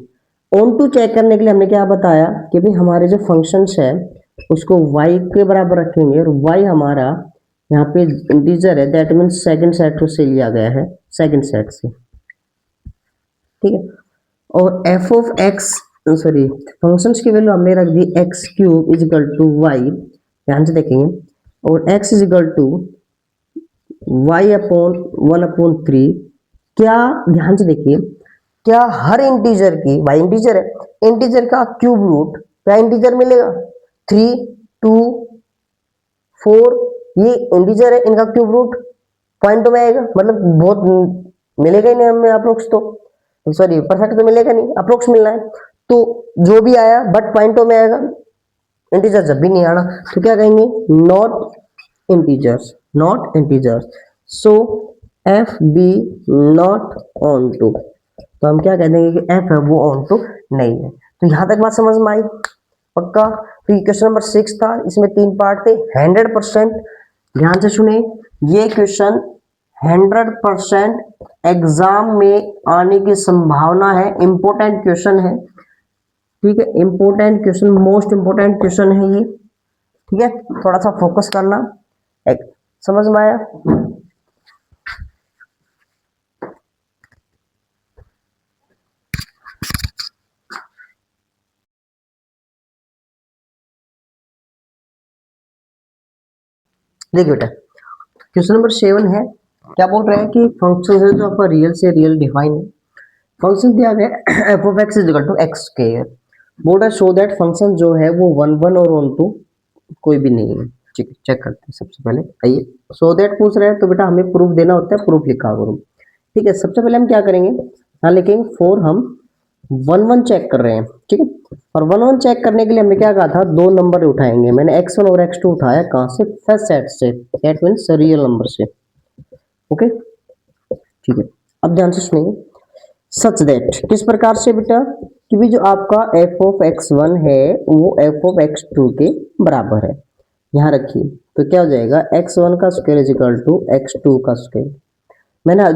Onto check करने के लिए हमने क्या बताया कि भाई हमारे जो फंक्शंस है उसको y के बराबर रखेंगे, और y हमारा यहाँ पे इंटीजर है, दैट मीन्स सेकंड सेट से लिया गया है, सेकंड सेट से, ठीक है। और f of x sorry functions की वैल्यू हमने रख दी x cube is equal to y, ध्यान से देखेंगे, और x is equal to y upon one upon three. क्या, ध्यान से देखिए, क्या हर इंटीजर की, वाई इंटीजर है, इंटीजर का क्यूब रूट क्या इंटीजर मिलेगा, थ्री टू फोर, ये इंटीजर है, इनका क्यूब रूट पॉइंट में आएगा, मतलब बहुत मिलेगा ही नहीं हमें अप्रोक्स, तो सॉरी परफेक्ट तो मिलेगा नहीं, अप्रोक्स मिलना है, तो जो भी आया बट पॉइंटों में आएगा, इंटीजर जब भी नहीं आना तो क्या कहेंगे, not integers, not integers. So f be not onto, तो हम क्या कह देंगे कि एफ है वो ऑन टू नहीं है। तो यहां तक बात समझ में आई, पक्का। तो ये क्वेश्चन नंबर 6 था, इसमें 3 पार्ट थे, 100%। ध्यान से सुने, ये क्वेश्चन 100% एग्जाम में आने की संभावना है, इंपॉर्टेंट क्वेश्चन है, ठीक है, important question, most important question है ये, ठीक है। थोड़ा सा फोकस करना, एक समझ में आया? देखिए बेटा, क्वेश्चन नंबर 7 है, क्या बोल रहे हैं कि फंक्शन है जो आपका रियल से रियल डिफाइन है, फंक्शन दिया गया f of x is equal to x square, बोल रहा है शो दैट फंक्शन जो है वो वन वन और वन टू कोई भी नहीं है, ठीक है। चेक करते हैं सबसे पहले, आइए। सो दैट पूछ रहे हैं तो बेटा हमें प्रूफ देना होता है, प्रूफ लिखा करो, ठीक है। सबसे पहले हम क्या करेंगे, यहाँ लिखेंगे फोर, हम वन वन चेक कर रहे हैं, ठीक है। और वन वन चेक करने के लिए हमने क्या कहा था, दो नंबर उठाएंगे, मैंने एक्स वन और एक्स टू उठाया, कहाँ से, फर्स्ट सेट से, दैट मीन्स रियल नंबर से, ओके, ठीक है। अब ध्यान से सुनिए, सच दैट किस प्रकार से बेटा, कि भी जो आपका एफ ऑफ एक्स वन है वो एफ ऑफ एक्स टू के बराबर है, यहाँ रखिए। तो क्या हो जाएगा, एक्स वन का square is equal to x two का स्क्वायर। मैंने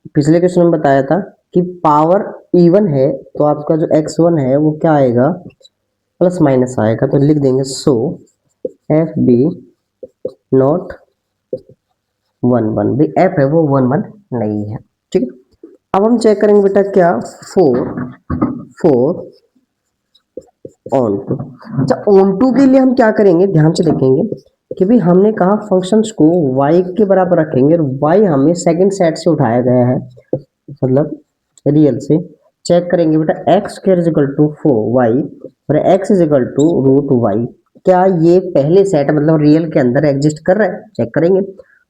पिछले क्वेश्चन में बताया था कि पावर इवन है तो आपका जो एक्स वन है वो क्या आएगा, प्लस माइनस आएगा, तो लिख देंगे so f be not one one, भी एफ है वो वन वन नहीं है, ठीक है। अब हम चेक करेंगे बेटा क्या, फोर ऑन टू। अच्छा ऑन टू के लिए हम क्या करेंगे, ध्यान से देखेंगे, कि भी हमने कहा फंक्शंस को y के बराबर रखेंगे और y हमें सेकंड सेट से उठाया गया है, मतलब रियल से। चेक करेंगे बेटा x square is equal to 4y और x is equal to root y, क्या ये पहले सेट मतलब रियल के अंदर एग्जिस्ट कर रहा है? चेक करेंगे।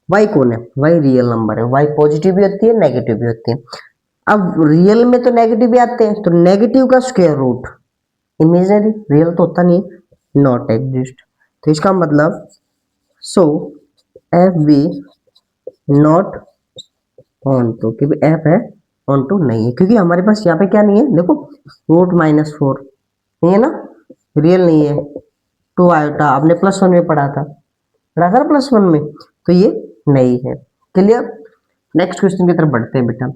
y कौन है? y रियल नंबर है। y पॉजिटिव भी होती है, नेगेटिव भी होती है। अब रियल में तो नेगेटिव भी आते हैं, तो नेगेटिव का स्क्वायर रूट इमेजिनरी, रियल तो होता नहीं, नॉट एग्जिस्ट। तो इसका मतलब so f be not onto, क्योंकि एफ है ऑन टू नहीं है, क्योंकि हमारे पास यहाँ पे क्या नहीं है, देखो रूट माइनस फोर नहीं है ना, रियल नहीं है। टू आयोटा आपने प्लस वन में पढ़ा था प्लस वन में, तो ये नहीं है। क्लियर? नेक्स्ट क्वेश्चन की तरफ बढ़ते हैं बेटा।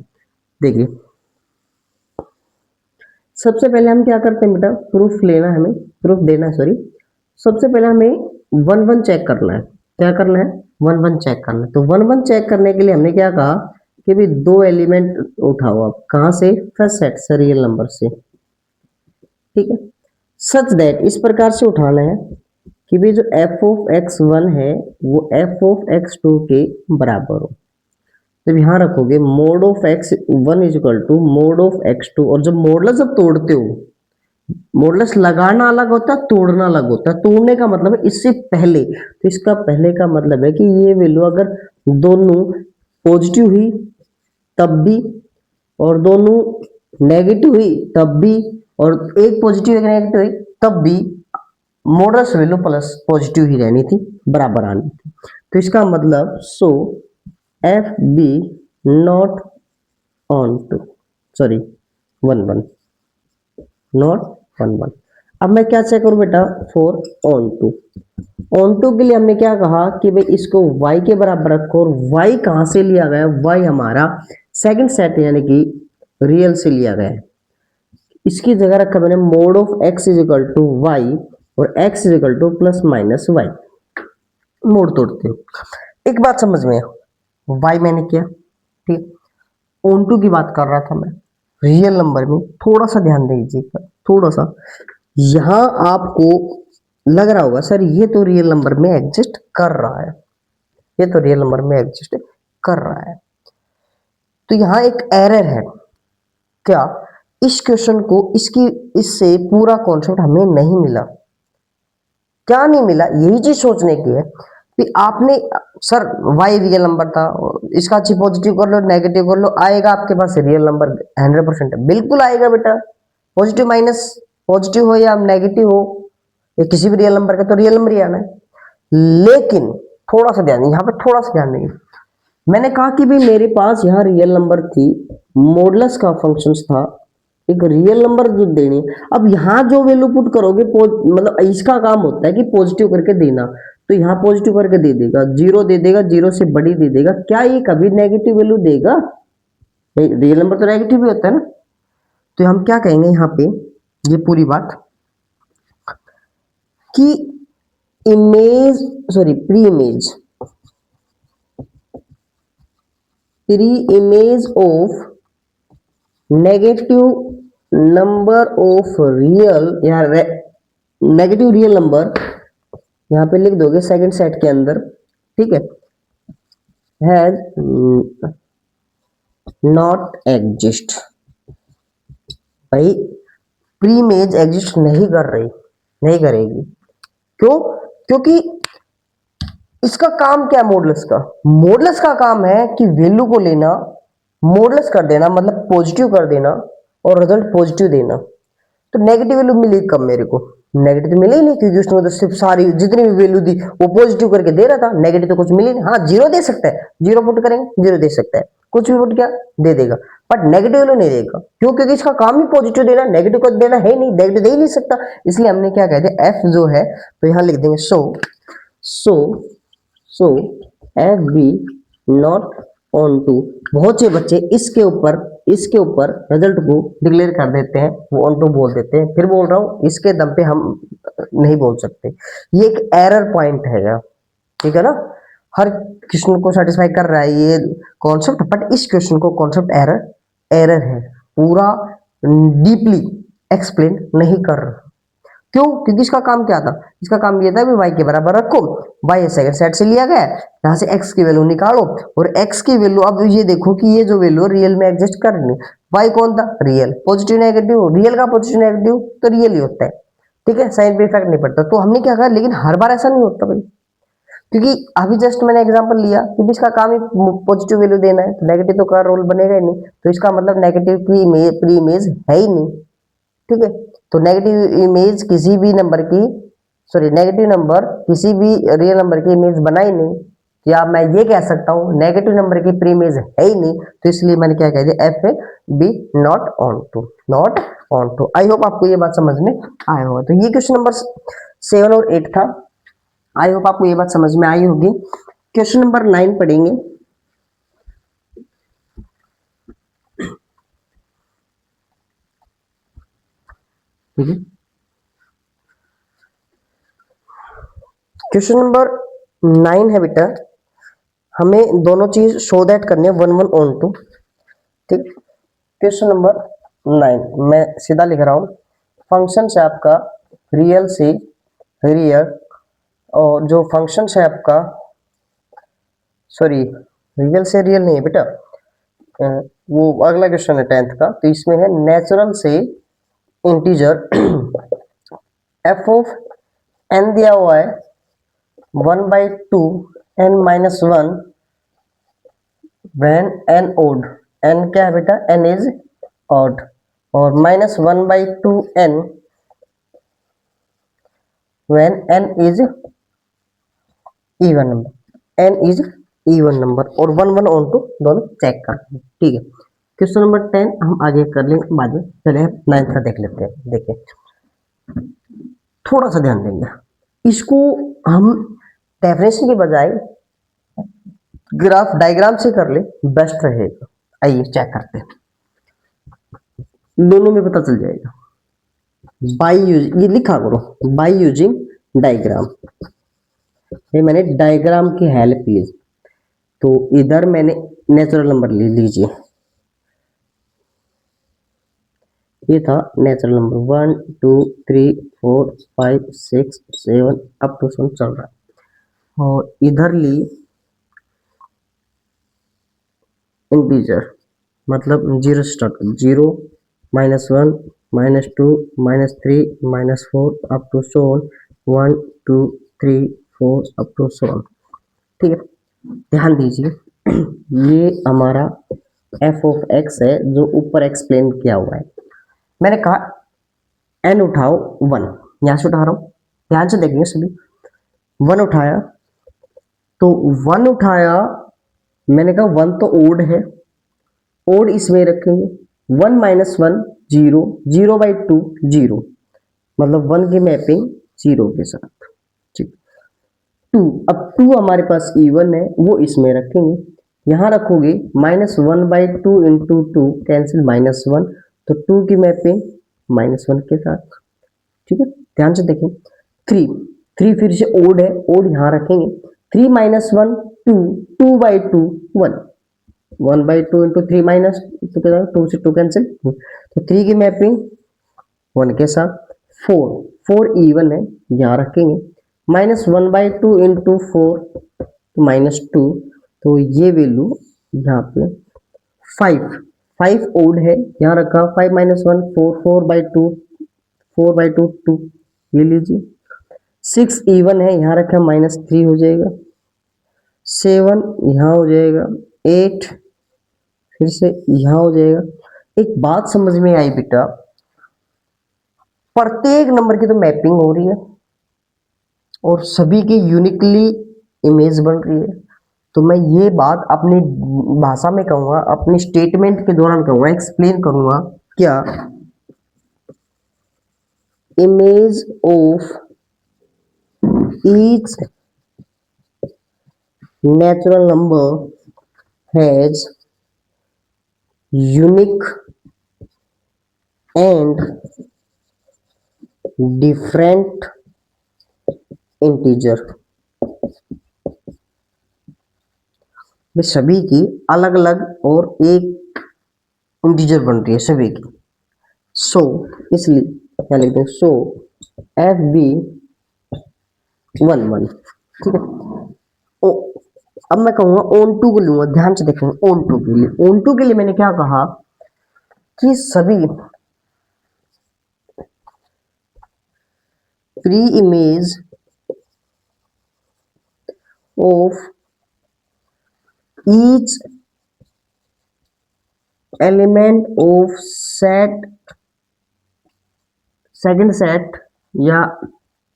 देखिए सबसे पहले हम क्या करते हैं बेटा, प्रूफ लेना है हमें, प्रूफ देना है सॉरी। सबसे पहले हमें वन वन चेक करना है। क्या करना है? वन वन चेक करना है। तो वन वन चेक करने के लिए हमने क्या कहा कि भी दो एलिमेंट उठाओ आप, कहाँ से? फर्स्ट सेट से, रियल नंबर से। ठीक है, सच दैट इस प्रकार से उठाना है कि भी जो एफ ऑफ एक्स वन है वो एफ ऑफ एक्स टू के बराबर हो। जब यहाँ रखोगे mod of x one is equal to mod of x two, और जब मॉडुलस जब तोड़ते हो, मॉडुलस लगाना अलग होता है, तोड़ना अलग होता है। तोड़ने का मतलब है इससे पहले, तो इसका पहले का मतलब है कि ये वैल्यू अगर दोनों पॉजिटिव हुई तब भी, और दोनों नेगेटिव हुई तब भी, और एक पॉजिटिव एक नेगेटिव हुई तब भी, मॉडुलस वैल्यू प्लस पॉजिटिव ही रहनी थी, बराबर आनी थी। तो इसका मतलब so f be not onto, sorry one one, not one one. अब मैं क्या चेक करूं बेटा? Four onto. Onto के लिए हमने क्या कहा कि भाई इसको y के बराबर रखो, और y कहां से लिया गया? y हमारा सेकंड सेट यानी कि रियल से लिया गया है। इसकी जगह रखा मैंने mod of x is equal to y, और x is equal to plus minus y. Mod तोड़ते हो, एक बात समझ में, y मैंने किया ठीक, ऑन टू की बात कर रहा था मैं, रियल नंबर में थोड़ा सा ध्यान दीजिएगा, थोड़ा सा। यहां आपको लग रहा होगा सर ये तो रियल नंबर में एग्जिस्ट कर रहा है, ये तो रियल नंबर में एग्जिस्ट कर रहा है, तो यहां एक एरर है। क्या? इस क्वेश्चन को इसकी इससे पूरा कॉन्सेप्ट हमें नहीं मिला। क्या नहीं मिला? यही चीज सोचने की है कि आपने सर वाई रियल नंबर था, इसका अच्छी पॉजिटिव कर लो नेगेटिव कर लो, आएगा आपके पास रियल नंबर 100%, बिल्कुल आएगा बेटा। पॉजिटिव माइनस पॉजिटिव हो या नेगेटिव हो, या किसी भी रियल नंबर का तो रियल नंबर ही आना है। लेकिन थोड़ा सा ध्यान, यहाँ पे थोड़ा सा ध्यान देंगे। मैंने कहा कि भी मेरे पास यहाँ रियल नंबर थी, मॉडुलस का फंक्शंस था, एक रियल नंबर जो देनी है। अब यहाँ जो वैल्यू पुट करोगे मतलब इसका काम होता है कि पॉजिटिव करके देना, तो यहाँ पॉजिटिव करके दे देगा, जीरो दे देगा, जीरो से बड़ी दे देगा। क्या ये कभी नेगेटिव वैल्यू देगा? भाई रियल नंबर तो नेगेटिव भी होता है ना। तो हम क्या कहेंगे यहाँ पे, ये पूरी बात कि image sorry pre image of negative number of real या नेगेटिव रियल नंबर, यहां पे लिख दोगे सेकंड सेट के अंदर, ठीक है, हैज नॉट एग्जिस्ट। भाई प्री इमेज एग्जिस्ट नहीं कर रही, नहीं करेगी। क्यों? क्योंकि इसका काम क्या है? मॉडुलस का, मॉडुलस का काम है कि वैल्यू को लेना, मॉडुलस कर देना, मतलब पॉजिटिव कर देना और रिजल्ट पॉजिटिव देना। तो नेगेटिव वैल्यू मिली कब मेरे को? नेगेटिव मिली ही नहीं, क्योंकि उसने तो सिर्फ सारी जितनी भी वैल्यू दी वो पॉजिटिव करके दे रहा था, नेगेटिव तो कुछ मिली नहीं। हाँ जीरो दे सकता है, जीरो पुट करेंगे जीरो दे सकता है, कुछ भी पुट किया दे देगा, बट नेगेटिव वैल्यू नहीं देगा। क्यों? क्योंकि इसका काम ही पॉजिटिव देना, नेगेटिव को देना है नहीं, नेगेटिव दे ही नहीं सकता। इसलिए हमने क्या कहते हैं, एफ जो है तो यहाँ लिख देंगे so so so f be not onto. बहुत से बच्चे इसके ऊपर रिजल्ट को डिक्लेयर कर देते हैं, वो ऑन टू बोल देते हैं। फिर बोल रहा हूं इसके दम पे हम नहीं बोल सकते, ये एक एरर पॉइंट है यार, ठीक है ना। हर क्वेश्चन को सेटिस्फाई कर रहा है ये कॉन्सेप्ट, बट इस क्वेश्चन को कॉन्सेप्ट एरर है, पूरा डीपली एक्सप्लेन नहीं कर रहा। क्यों? क्योंकि इसका काम क्या था, इसका काम ये था भी y के बराबर रखो, y सेकंड सेट से लिया गया, यहाँ से x की वैल्यू निकालो और x की वैल्यू अब ये देखो कि ये जो वैल्यू रियल में एग्जिस्ट कर रही है, y कौन था? रियल। पॉजिटिव नेगेटिव, रियल का पॉजिटिव नेगेटिव तो रियल ही होता है, ठीक है, साइन पे इफेक्ट नहीं पड़ता। तो हमने क्या कहा, लेकिन हर बार ऐसा नहीं होता भाई, क्योंकि अभी जस्ट मैंने एग्जांपल लिया कि इसका काम ही पॉजिटिव वैल्यू देना है, तो नेगेटिव तो का रोल बनेगा ही नहीं, तो इसका मतलब नेगेटिव की प्री इमेज है ही नहीं, ठीक है। तो नेगेटिव इमेज किसी भी नंबर की, सॉरी नेगेटिव नंबर किसी भी रियल नंबर की इमेज बना ही नहीं, या मैं ये कह सकता हूँ नेगेटिव नंबर की प्री इमेज है ही नहीं, तो इसलिए मैंने क्या कह दिया, f a be not onto, not onto. I hope आपको ये बात समझ में आया होगा। तो ये क्वेश्चन नंबर 7 और 8 था। आई होप आपको ये बात समझ में आई होगी। क्वेश्चन नंबर 9 पढ़ेंगे। ठीक है, क्वेश्चन नंबर 9 है बेटा, हमें दोनों चीज शो दैट करने हैं, 1 1 ऑन टू। ठीक, क्वेश्चन नंबर 9 मैं सीधा लिख रहा हूं, फंक्शन है आपका रियल से रियल, और जो फंक्शन है आपका, सॉरी रियल से रियल नहीं है बेटा, वो अगला क्वेश्चन है 10th का, तो इसमें है नेचुरल से इंटीजर एफ ऑफ एन दिया हुआ है 1/2 n minus 1 when n odd, n क्या है बेटा, n इज odd, और -1/2 n when n is even number, n is even number, और 1 1 ऑन टू दोनों चेक करते हैं। ठीक है, क्वेश्चन नंबर 10 हम आगे कर लेंगे बाद में, चले 9 का देख लेते हैं। देखिए थोड़ा सा ध्यान देंगे, इसको हम डेफिनेशन के बजाय ग्राफ डायग्राम से कर ले, बेस्ट रहेगा। आइए चेक करते हैं, दोनों में पता चल जाएगा। बाय यूज, ये लिखा करो, बाय यूजिंग डायग्राम, ये मैंने डायग्राम की हेल्प ली। तो इधर मैंने नेचुरल नंबर ले लीजिए, ये था नेचुरल नंबर 1 2 3 4 5 6 7 अप टू 7 चल रहा है, और इधर ली इंटीजर, मतलब 0 start, 0 -1 -2 -3 -4 up to 7 1 2 3 4 up to 7। ठीक है, ध्यान दीजिए ये हमारा f ऑफ x है जो ऊपर एक्सप्लेन किया हुआ है। मैंने कहा n उठाओ 1, यहां से उठा रहा हूं, ध्यान से देखेंगे सभी। 1 उठाया, तो 1 उठाया, मैंने कहा 1 तो ओड है, ओड इसमें रखेंगे, 1 - 1 0, 0/2 0, मतलब 1 की मैपिंग 0 के साथ। ठीक, 2, अब 2 हमारे पास इवन है, वो इसमें रखेंगे, यहां रखोगे -1/2 इंटू 2 कैंसिल -1, तो 2 की मैपिंग -1 के साथ। ठीक है, ध्यान से देखें। 3 3 फिर से ओड है, ओड यहां रखेंगे, 3 - 1 2, 2/2 1, 1/2 इंटू 3 माइनस, तो क्या 2 से 2 कैंसिल, तो 3 की मैपिंग 1 के साथ। 4 4 इवन है, यहाँ रखेंगे, -1/2 इंटू 4 -2, तो ये वैल्यू यहाँ पे 5 5 ओड है, यहाँ रखा 5 - 1 4 4/2 4/2 2, ये लीजिए। 6 इवन है, यहाँ रखा -3 हो जाएगा, 7 यहाँ हो जाएगा, 8 फिर से यहां हो जाएगा। एक बात समझ में आई बेटा, प्रत्येक नंबर की तो मैपिंग हो रही है और सभी की यूनिकली इमेज बन रही है, तो मैं ये बात अपनी भाषा में कहूंगा, अपनी स्टेटमेंट के दौरान कहूंगा, एक्सप्लेन करूंगा क्या, image of each natural number has unique and different integer, सभी की अलग अलग और एक इंटीजर बन रही है सभी की। सो इसलिए क्या लिखते हैं, सो एफ बी 1 1, ठीक है। ओ, अब मैं कहूंगा ऑन टू को लूंगा, ध्यान से देखेंगे ऑन टू के लिए। ऑन टू के लिए मैंने क्या कहा कि सभी pre image of each element of set second set या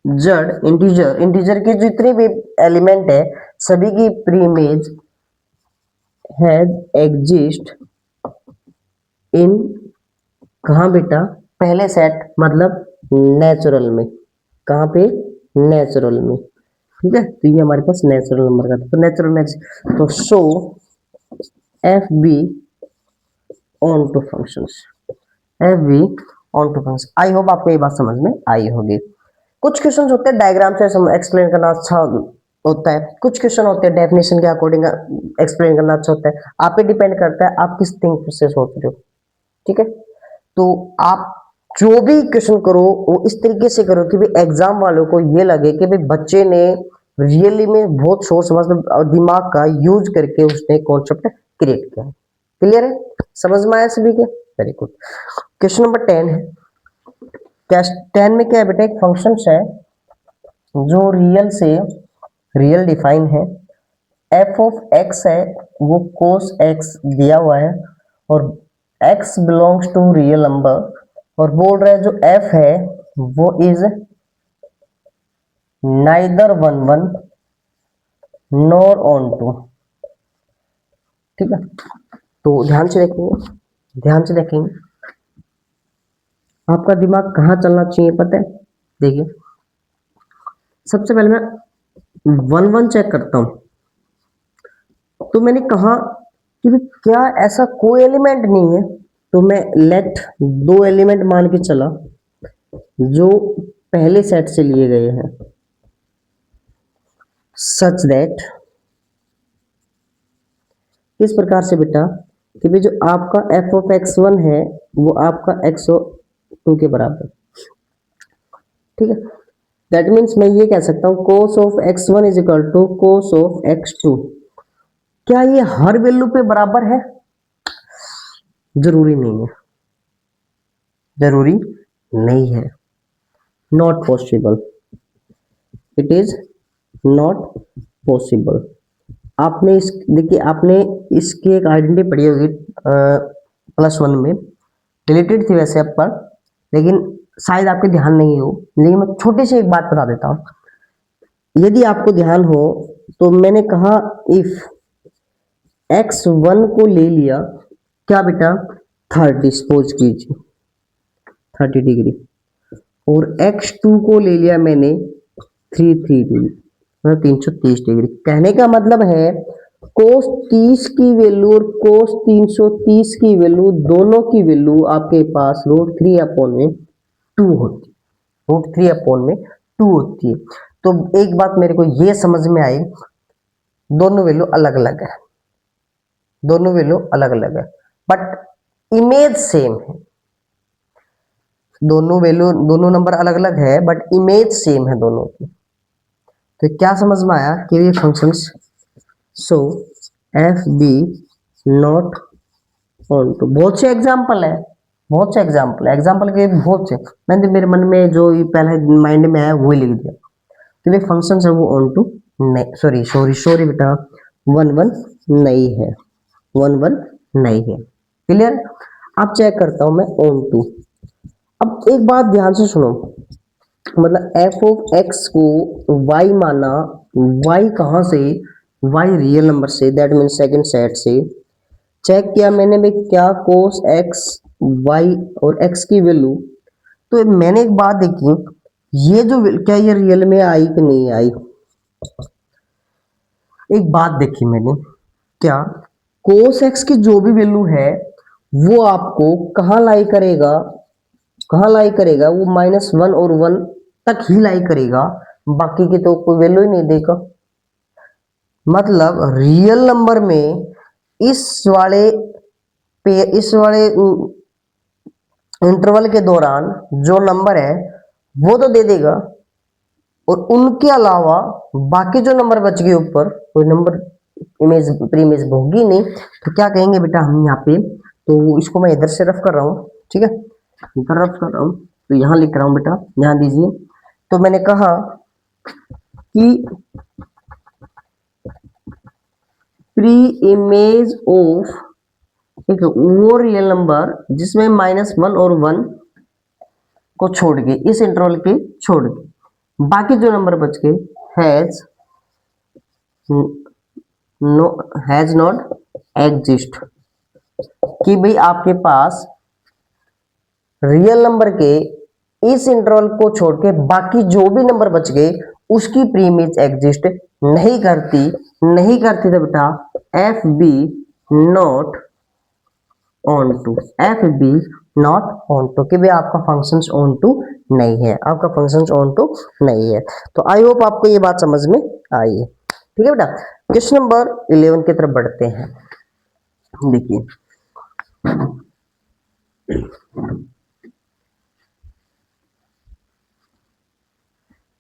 जड़ इंटीजर, इंटीजर के जितने भी एलिमेंट है सभी की pre image has exist in, कहाँ बेटा, पहले सेट मतलब नेचुरल में। कहाँ पे? नेचुरल में, ठीक है। तो ये हमारे पास नेचुरल नंबर का था, तो नेचुरल में तो show f be onto functions, f be onto function. I hope आपको ये बात समझ में आई होगी। कुछ क्वेश्चन होते हैं डायग्राम से एक्सप्लेन करना अच्छा होता है, कुछ क्वेश्चन होते हैं डेफिनेशन के अकॉर्डिंग एक्सप्लेन करना अच्छा होता है। आप पे डिपेंड करता है आप किस थिंक से सोच रहे हो, ठीक है। तो आप जो भी क्वेश्चन करो वो इस तरीके से करो कि भाई एग्जाम वालों को ये लगे कि भाई बच्चे ने रियली में बहुत सोच समझ और दिमाग का यूज करके उसने कॉन्सेप्ट क्रिएट किया। क्लियर है? समझ में आया सभी के? Very good. क्वेश्चन नंबर 10 है। 10 में क्या है बेटा, एक फंक्शन है जो रियल से रियल डिफाइन है, एफ ऑफ एक्स है, वो कोस एक्स दिया हुआ है और x belongs to real number, और बोल रहा है जो एफ है वो is neither 1 1 nor onto, ठीक है। तो ध्यान से देखेंगे, ध्यान से देखेंगे, आपका दिमाग कहाँ चलना चाहिए पता है? देखिए सबसे पहले मैं 1 1 चेक करता हूं, तो मैंने कहा कि क्या ऐसा कोई एलिमेंट नहीं है, तो मैं लेट 2 एलिमेंट मान के चला जो पहले सेट से लिए गए हैं, सच दैट, इस प्रकार से बेटा कि भी जो आपका एफ ऑफ एक्स वन है वो आपका एक्स टू के बराबर, ठीक है। दैट मीन्स मैं ये कह सकता हूँ cos of x one is equal to cos of x two. क्या ये हर वैल्यू पे बराबर है? जरूरी नहीं है, जरूरी नहीं है, not possible, it is not possible. आपने इस देखिए आपने इसकी एक आइडेंटिटी पढ़ी होगी +1 में, रिलेटेड थी वैसे आप पर, लेकिन शायद आपके ध्यान नहीं हो, लेकिन मैं छोटी सी एक बात बता देता हूँ। यदि आपको ध्यान हो तो मैंने कहा इफ x1 को ले लिया, क्या बेटा, 30 सपोज कीजिए 30 डिग्री, और x2 को ले लिया मैंने 330 मतलब 330 डिग्री। कहने का मतलब है कोस 30 की वैल्यू और कोस 330 की वैल्यू, दोनों की वैल्यू आपके पास √3 अपॉन में 2 होती है, √3 अपॉन में 2 होती है। तो एक बात मेरे को ये समझ में आई, दोनों वैल्यू अलग अलग है, दोनों वैल्यू अलग अलग है बट इमेज सेम है। दोनों वैल्यू, दोनों नंबर अलग अलग है बट इमेज सेम है दोनों की। तो क्या समझ में आया कि ये functions so f be not onto. बहुत से एग्जाम्पल है, बहुत से एग्जाम्पल है, एग्जाम्पल के बहुत से, मैंने मेरे मन में जो पहले माइंड में आया वही लिख दिया। तो ये फंक्शन है वो ऑन टू नहीं, सॉरी सॉरी सॉरी बेटा 1 1 नहीं है, 1 1 नहीं है। क्लियर? अब चेक करता हूं मैं ऑन टू। अब एक बात ध्यान से सुनो, मतलब एफ ऑफ एक्स को वाई माना, वाई कहाँ से, वाई रियल नंबर से, दैट मीन सेकंड सेट से। चेक किया मैंने भी क्या कोस एक्स वाई और एक्स की वैल्यू, तो मैंने एक बात देखी, ये जो क्या ये रियल में आई कि नहीं आई। एक बात देखी मैंने, क्या कोस एक्स की जो भी वैल्यू है वो आपको कहाँ लाई करेगा, कहाँ लाई करेगा, वो -1 और 1 तक ही लाई करेगा, बाकी की तो कोई वैल्यू ही नहीं देगा। मतलब रियल नंबर में इस वाले इस वाले इंटरवल के दौरान जो नंबर है वो तो दे देगा, और उनके अलावा बाकी जो नंबर बच गए ऊपर, कोई नंबर इमेज प्री इमेज होगी नहीं, तो क्या कहेंगे बेटा हम यहाँ पे, तो इसको मैं इधर से रफ कर रहा हूँ, ठीक है, इधर रफ कर रहा हूँ, तो यहाँ लिख रहा हूँ बेटा, ध्यान दीजिए। तो मैंने कहा कि प्री इमेज ऑफ एक वो रियल नंबर जिसमें -1 और 1 को छोड़ के, इस इंटरवल के छोड़ के बाकी जो नंबर बच गए has no has not exist, कि भाई आपके पास रियल नंबर के इस इंटरवल को छोड़ के बाकी जो भी नंबर बच गए उसकी प्री इमेज एग्जिस्ट नहीं करती, नहीं करती तो बेटा f be not onto, f be not onto, कि भाई आपका फंक्शन ऑन टू नहीं है, आपका फंक्शन ऑन टू नहीं है। तो आई होप आपको ये बात समझ में आई है, ठीक है बेटा। क्वेश्चन नंबर 11 की तरफ बढ़ते हैं। देखिए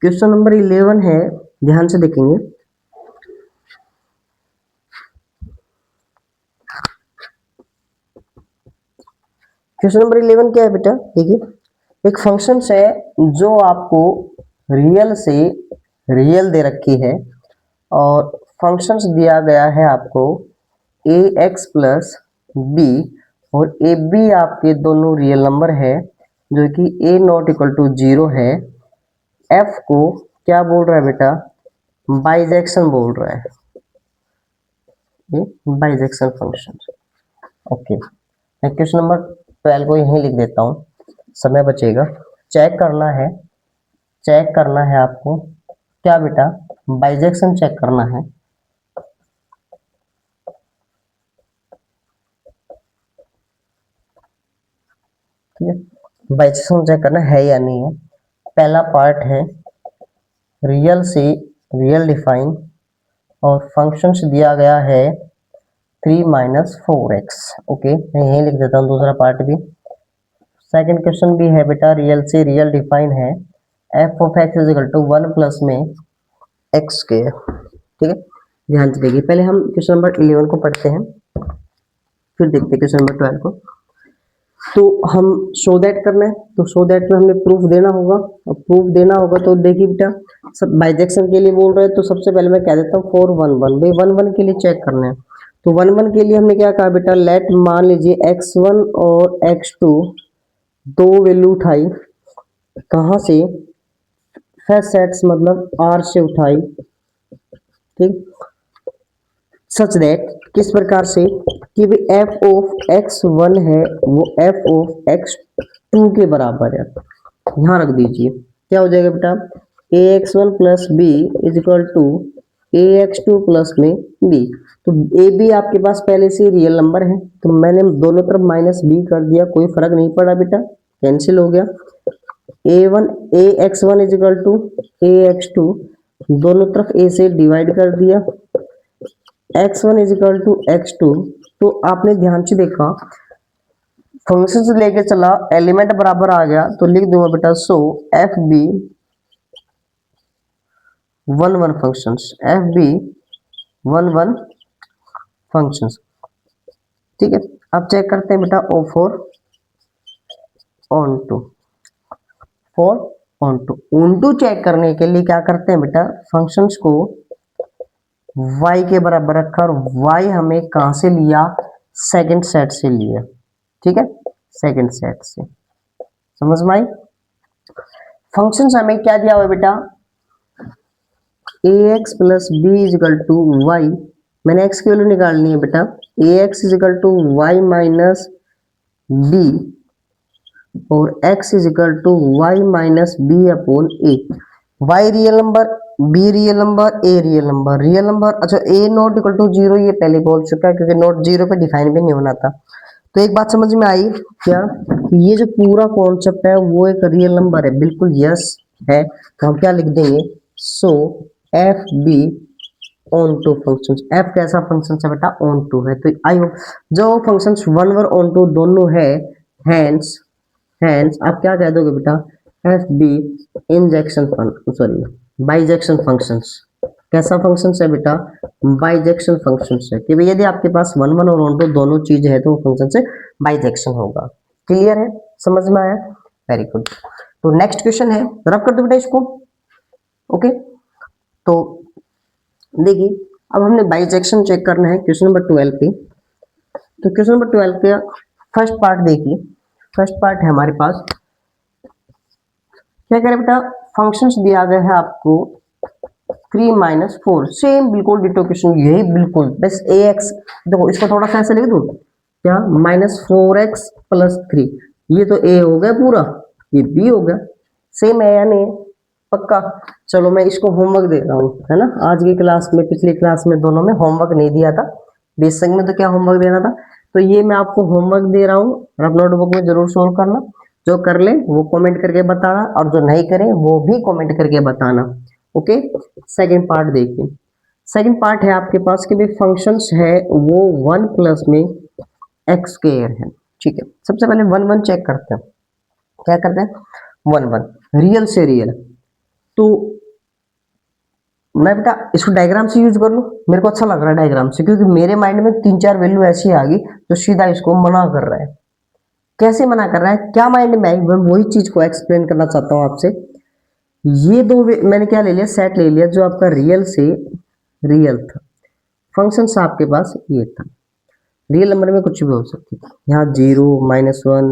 क्वेश्चन नंबर 11 है, ध्यान से देखेंगे। क्वेश्चन नंबर 11 क्या है बेटा, देखिए एक फंक्शन है जो आपको रियल से रियल दे रखी है, और फंक्शंस दिया गया है आपको ए एक्स प्लस बी, और ए बी आपके दोनों रियल नंबर है, जो कि ए नॉट इक्वल टू 0 है। एफ को क्या बोल रहा है बेटा, बाइजेक्शन बोल रहा है, ये बाइजेक्शन फंक्शन। ओके, मैं क्वेश्चन नंबर 12 को यहीं लिख देता हूँ, समय बचेगा। चेक करना है, चेक करना है आपको क्या बेटा, बाइजेक्शन चेक करना है। ठीक है, बाइजेक्शन चेक करना है या नहीं है। पहला पार्ट है रियल से रियल डिफाइन, और फंक्शंस दिया गया है 3 - 4x। ओके, मैं यहीं लिख देता हूँ दूसरा पार्ट भी। सेकंड क्वेश्चन भी है बेटा, रियल से रियल डिफाइन है, f of x is equal to 1 plus में एक्स स्क्वायर। ठीक है, ध्यान से देखिए, पहले हम क्वेश्चन नंबर 11 को पढ़ते हैं, फिर देखते हैं क्वेश्चन नंबर 12 को। तो हम शो दैट करना है, तो शो दैट में हमें प्रूफ देना होगा, और प्रूफ देना होगा तो देखिए बेटा, सब बाइजेक्शन के लिए बोल रहे हैं, तो सबसे पहले मैं कह देता हूँ 4 1 1, भाई 1 1 के लिए चेक करना है। तो 1 1 के लिए हमने क्या कहा बेटा, लेट मान लीजिए x1 और x2 दो वैल्यू उठाई, कहाँ से, फर्स्ट सेट्स मतलब R से उठाई, ठीक, सच दैट किस प्रकार से कि भी एफ ऑफ x1 है वो एफ ऑफ x2 के बराबर है। यहाँ रख दीजिए, क्या हो जाएगा बेटा, ax1 plus b is equal to ax2 plus में b। तो ए बी आपके पास पहले से रियल नंबर है, तो मैंने दोनों तरफ -b कर दिया, कोई फर्क नहीं पड़ा बेटा, कैंसिल हो गया। ax1 is equal to ax2, दोनों तरफ a से डिवाइड कर दिया, x1 is equal to x2। तो आपने ध्यान से देखा, फंक्शन से लेके चला, एलिमेंट बराबर आ गया, तो लिख दूंगा बेटा so f be 1 1 functions, f be 1 1 functions. ठीक है, अब चेक करते हैं बेटा ओ four onto, four onto, onto check करने के लिए क्या करते हैं बेटा, फंक्शंस को y के बराबर रखा, और y हमें कहां से लिया, सेकंड सेट से लिया। ठीक है, सेकंड सेट से, समझ में आई। फंक्शन हमें क्या दिया हुआ बेटा, ax plus b is equal to y, मैंने x की वैल्यू निकालनी है बेटा, ax is equal to y minus b, और x is equal to y minus b upon a. y real number, b real number, a real number, real number, अच्छा a not equal to 0, ये पहले बोल चुका है, क्योंकि not 0 पे define भी नहीं होना था। तो एक बात समझ में आई क्या, ये जो पूरा कॉन्सेप्ट है वो एक रियल नंबर है, बिल्कुल यस है, तो हम क्या लिख देंगे, so f be onto function. F कैसा फंक्शन है बेटा, ऑन टू है। तो आई होप जो फंक्शन 1 और ऑन टू दोनों है, हैंस हैंस आप क्या कह दोगे बेटा, f be injection sorry bijection functions. कैसा फंक्शंस है बेटा? बाइजेक्शन फंक्शंस है कि भाई यदि आपके पास वन वन और वन टू दोनों चीज है तो वो फंक्शन से बाइजेक्शन होगा। क्लियर है? समझ में आया? Very good. तो नेक्स्ट क्वेश्चन है, रब कर दो बेटा इसको। ओके, तो देखिए अब हमने बाइजेक्शन चेक करना है क्वेश्चन नंबर 12 पे। तो क्वेश्चन नंबर 12 का फर्स्ट पार्ट देखिए। फर्स्ट पार्ट है हमारे पास, क्या करें बेटा? फंक्शंस दिया गया है आपको 3 - 4, सेम बिल्कुल डिटो क्वेश्चन, यही बिल्कुल बस ए एक्स। देखो इसको थोड़ा सा ऐसे लिख दूं क्या, -4x+3, ये तो ए हो गया पूरा, ये बी हो गया। सेम है या नहीं? पक्का। चलो मैं इसको होमवर्क दे रहा हूँ, है ना। आज की क्लास में, पिछली क्लास में दोनों में होमवर्क नहीं दिया था। बेसिक में तो क्या होमवर्क देना था, तो ये मैं आपको होमवर्क दे रहा हूँ, आप नोटबुक में जरूर सोल्व करना। जो कर ले वो कमेंट करके बताना, और जो नहीं करे वो भी कमेंट करके बताना। ओके, सेकंड पार्ट देखिए। सेकंड पार्ट है आपके पास कि भी फंक्शंस है वो 1 में एक्स स्क्वायर है। ठीक है, सबसे पहले वन वन चेक करते हैं। क्या करते हैं? वन वन, रियल से रियल। तो मैं बेटा इसको डायग्राम से यूज कर लूं, मेरे को अच्छा लग रहा है डायग्राम से, क्योंकि मेरे माइंड में 3 4 वैल्यू ऐसी आ गई जो सीधा इसको मना कर रहा है। कैसे मना कर रहा है, क्या माइंड में आई, मैं वही चीज को एक्सप्लेन करना चाहता हूँ आपसे। ये दो मैंने क्या ले लिया, सेट ले लिया जो आपका रियल से रियल था। फंक्शन आपके पास ये था, रियल नंबर में कुछ भी हो सकती है, यहाँ 0 -1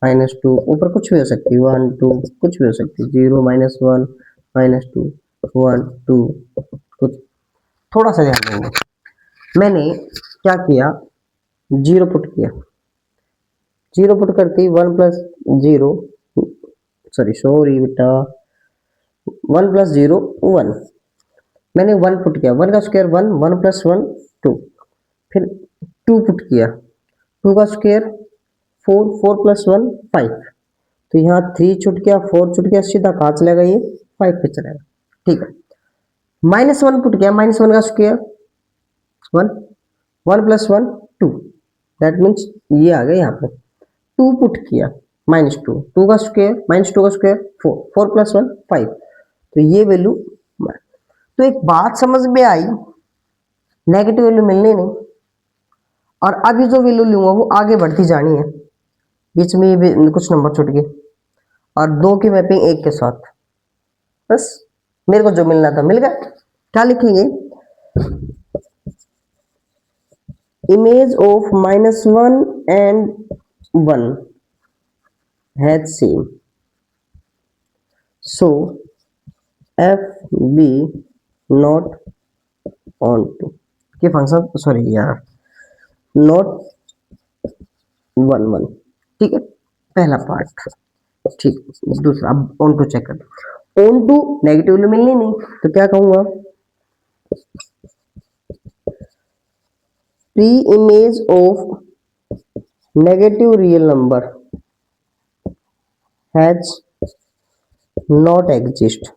-2, ऊपर कुछ भी हो सकती है, 1 2 कुछ भी हो सकती है, 0 -1 -2 1 2 कुछ। थोड़ा सा ध्यान देंगे, मैंने क्या किया, जीरो पुट किया। जीरो पुट करते ही 1 + 0, सॉरी सॉरी बेटा, 1 + 0 1, मैंने 1 पुट किया, 1 का स्क्वायर 1, 1 + 1 2, फिर 2 पुट किया, 2 का स्क्वायर 4, 4 + 1 5, तो यहाँ 3 छुट गया, 4 छुट गया, सीधा कहाँ चला गया, ये 5 पे चलेगा। ठीक है, -1 पुट किया, -1 का स्क्वायर 1, 1 + 1 2, दैट मीन्स ये आ गया यहाँ पे। 2 पुट किया, -2, 2 का स्क्वायर, -2 का स्क्वायर 4, 4 + 1 5, तो ये वैल्यू। तो एक बात समझ में आई, नेगेटिव वैल्यू मिलनी नहीं, और अभी जो वैल्यू लूंगा वो आगे बढ़ती जानी है, बीच में ये कुछ नंबर छूट गए, और 2 की मैपिंग 1 के साथ, बस मेरे को जो मिलना था मिल गया। क्या लिखेंगे, image of -1 and 1 has same, so f be not onto के फंक्शन, सॉरी यार, नॉट 1 1। ठीक है, पहला पार्ट ठीक। दूसरा, अब ऑन टू चेक कर, ऑन टू नेगेटिव वैल्यू मिलनी नहीं, तो क्या कहूंगा, pre image of negative real number has not exist.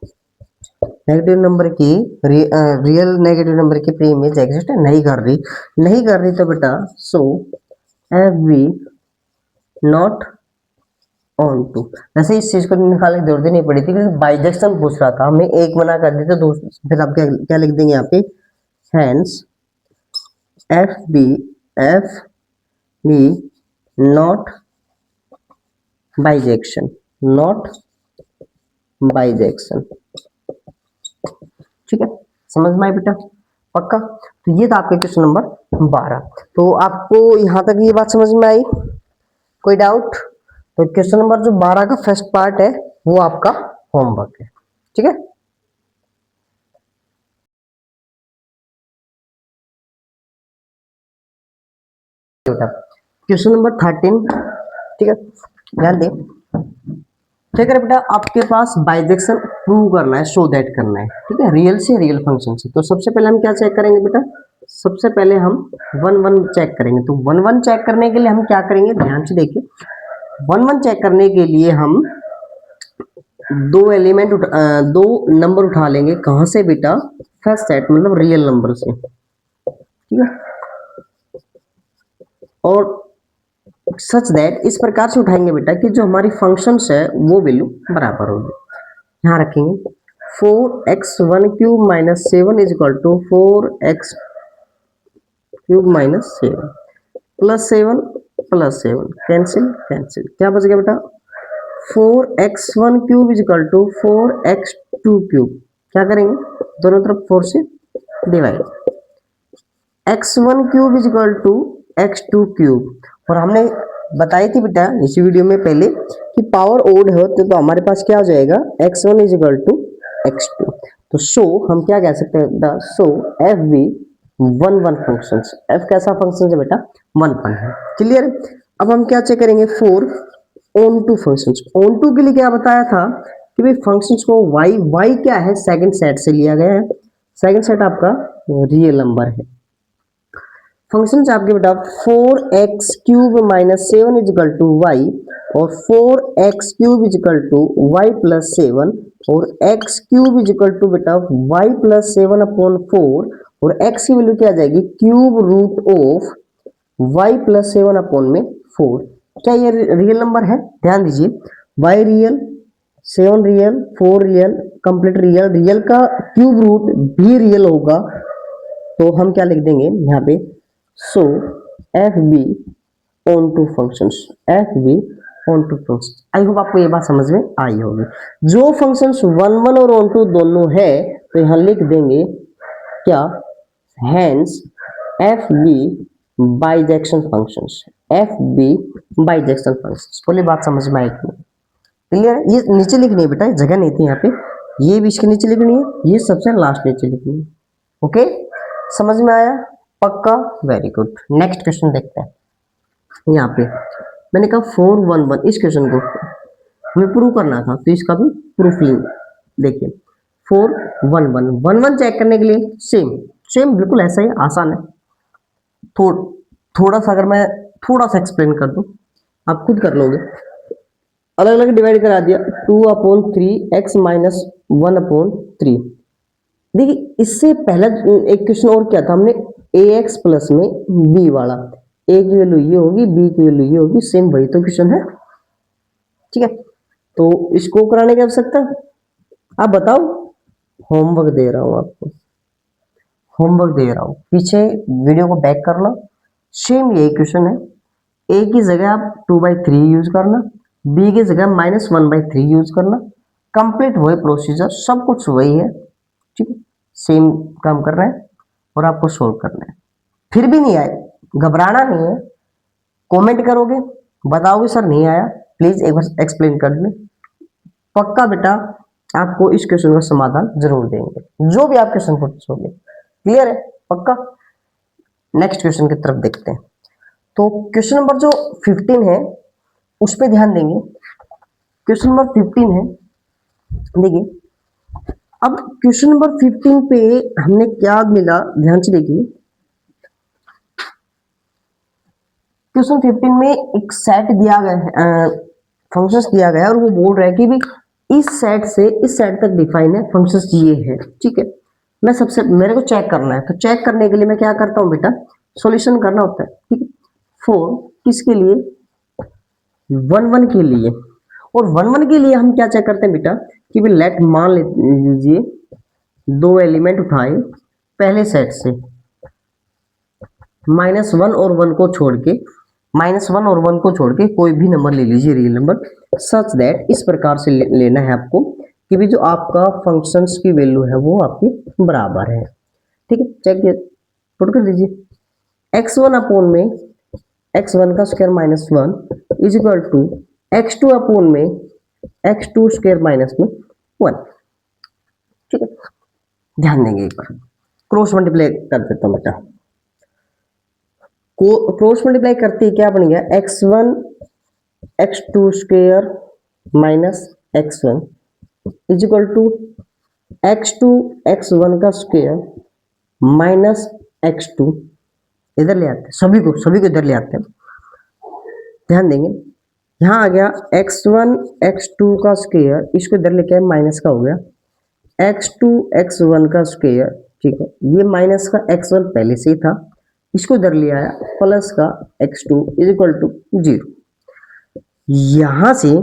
Negative number की रियल नेगेटिव नंबर की प्री इमेज एग्जिस्ट नहीं कर रही, नहीं कर रही, तो बेटा so f be not onto. वैसे इस चीज को निकालने की जरूरत ही नहीं पड़ी थी, क्योंकि बाइजेक्शन पूछ रहा था, हमने एक मना कर दी तो फिर आप क्या क्या लिख देंगे यहाँ पे, hence f be not bijection, not bijection. ठीक है, समझ में आया बेटा? पक्का। तो ये था आपका क्वेश्चन नंबर 12। तो आपको यहां तक ये बात समझ में आई, कोई डाउट? तो क्वेश्चन नंबर जो 12 का फर्स्ट पार्ट है वो आपका होमवर्क है। ठीक है, क्वेश्चन नंबर 13। ठीक है, ध्यान दें। क्या करें बेटा, आपके पास बाइजेक्शन प्रूव करना है, शो दैट करना है। ठीक है, रियल से रियल फंक्शन से। तो सबसे पहले हम क्या चेक करेंगे बेटा, सबसे पहले हम 1 1 चेक करेंगे। तो 1 1 चेक करने के लिए हम क्या करेंगे, ध्यान से देखिए। 1 1 चेक करने के लिए हम दो नंबर उठा लेंगे, कहां से बेटा, फर्स्ट सेट मतलब रियल नंबर से। ठीक है, और सच दैट इस प्रकार से उठाएंगे बेटा कि जो हमारी फंक्शंस है वो वैल्यू बराबर होगी। यहाँ रखेंगे 4x1 cube minus 7 is equal to 4x cube minus 7 plus 7 cancel cancel, क्या बच गया बेटा 4x1 cube is equal to 4x2 cube. क्या करेंगे दोनों तरफ 4 से divide, x1 cube is equal to x2 cube. और हमने बताई थी बेटा इसी वीडियो में पहले कि पावर ओड हो तो हमारे पास क्या हो जाएगा x1 is equal to x2। तो सो हम क्या कह सकते हैं बेटा, so f be one one function. F कैसा फंक्शन है बेटा, वन वन है। क्लियर। अब हम क्या चेक करेंगे for onto function. Onto के लिए क्या बताया था कि भाई फंक्शंस को वाई, वाई क्या है सेकंड सेट से लिया गया है, सेकंड सेट आपका रियल नंबर है। फंक्शन आपके बेटा 4x cube minus 7 is equal to y और 4x cube is equal to y plus 7 और x cube is equal to बेटा वाई प्लस 7 अपॉन 4 और x की वैल्यू क्या आ जाएगी cube root of y plus 7 upon में 4। क्या ये रियल नंबर है? ध्यान दीजिए, y real, 7 real, 4 real, complete real, real का क्यूब रूट भी रियल होगा तो हम क्या लिख देंगे यहाँ पे, so f be onto functions, f be onto functions. I hope आपको ये बात समझ में आई होगी। जो फंक्शंस वन वन और ऑन टू दोनों है तो यहाँ लिख देंगे क्या, hence f be bijection functions, f be bijection functions. बोले बात समझ में आई कि क्लियर? ये नीचे लिखनी है बेटा, जगह नहीं थी यहाँ पे, ये भी इसके नीचे लिखनी है, ये सबसे लास्ट नीचे लिखनी है। ओके, समझ में आया? पक्का, वेरी गुड। नेक्स्ट क्वेश्चन देखते हैं। यहाँ पे मैंने कहा 4 1 1, इस क्वेश्चन को हमें प्रूव करना था तो इसका भी प्रूफ लिंक देखिए 4 1 1 1 1 चेक करने के लिए सेम सेम बिल्कुल ऐसा ही आसान है। थोड़ा सा अगर मैं थोड़ा सा एक्सप्लेन कर दूं आप खुद कर लोगे। अलग अलग डिवाइड करा दिया 2/3 x माइनस 1/3। देखिए इससे पहला एक क्वेश्चन और क्या था, हमने ax प्लस में b वाला, a की वैल्यू ये होगी, b की वैल्यू ये होगी, सेम वही तो क्वेश्चन है। ठीक है, तो इसको कराने की आवश्यकता, आप बताओ, होमवर्क दे रहा हूं आपको, होमवर्क दे रहा हूं, पीछे वीडियो को बैक करना, सेम यही क्वेश्चन है। a की जगह आप 2/3 यूज करना, b की जगह -1/3 यूज करना, कंप्लीट वही प्रोसीजर, सब कुछ वही है। ठीक है, सेम काम कर रहे हैं और आपको सोल्व करना है। फिर भी नहीं आए, घबराना नहीं है, कमेंट करोगे, बताओगे सर नहीं आया, प्लीज एक बार एक्सप्लेन कर दें। पक्का बेटा आपको इस क्वेश्चन का समाधान जरूर देंगे, जो भी आप क्वेश्चन पूछोगे। क्लियर है? पक्का। नेक्स्ट क्वेश्चन की तरफ देखते हैं। तो क्वेश्चन नंबर जो 15 है उस पर ध्यान देंगे। क्वेश्चन नंबर 15 है, देखिए अब क्वेश्चन नंबर 15 पे हमने क्या मिला, ध्यान से देखिए। क्वेश्चन 15 में एक सेट दिया गया है, फंक्शंस दिया गया है और वो बोल रहा है कि भाई इस सेट से इस सेट तक डिफाइन है, फंक्शंस ये है। ठीक है, मैं सबसे मेरे को चेक करना है, तो चेक करने के लिए मैं क्या करता हूँ बेटा, सॉल्यूशन करना होता है। ठीक है, फोर किसके लिए, 1 1 के लिए, और 1 1 के लिए हम क्या चेक करते हैं बेटा कि भाई लेट मान लीजिए दो एलिमेंट उठाए पहले सेट से, -1 और 1 को छोड़ के, -1 और 1 को छोड़ के कोई भी नंबर ले लीजिए रियल नंबर, सच दैट इस प्रकार से लेना है आपको कि भी जो आपका फंक्शंस की वैल्यू है वो आपकी बराबर है। ठीक है, चेक पुट कर दीजिए x1 अपॉन में x1 का square -1 is equal to x2 upon में x2 स्क्वायर -1। ठीक है, ध्यान देंगे एक बार, क्रॉस मल्टीप्लाई कर देता हूं बेटा। क्रॉस मल्टीप्लाई करते ही क्या बन गया, x1 x2 square minus x1 is equal to x2 x1 का स्क्वायर माइनस x2। इधर ले आते हैं, सभी को इधर ले आते हैं, ध्यान देंगे। यहाँ आ गया x1 x2 का स्क्वायर, इसको इधर लेके आए, माइनस का हो गया x2 x1 का स्क्वायर। ठीक है, ये माइनस का x1 पहले से ही था, इसको इधर ले आया, प्लस का x2 is equal to zero. यहां से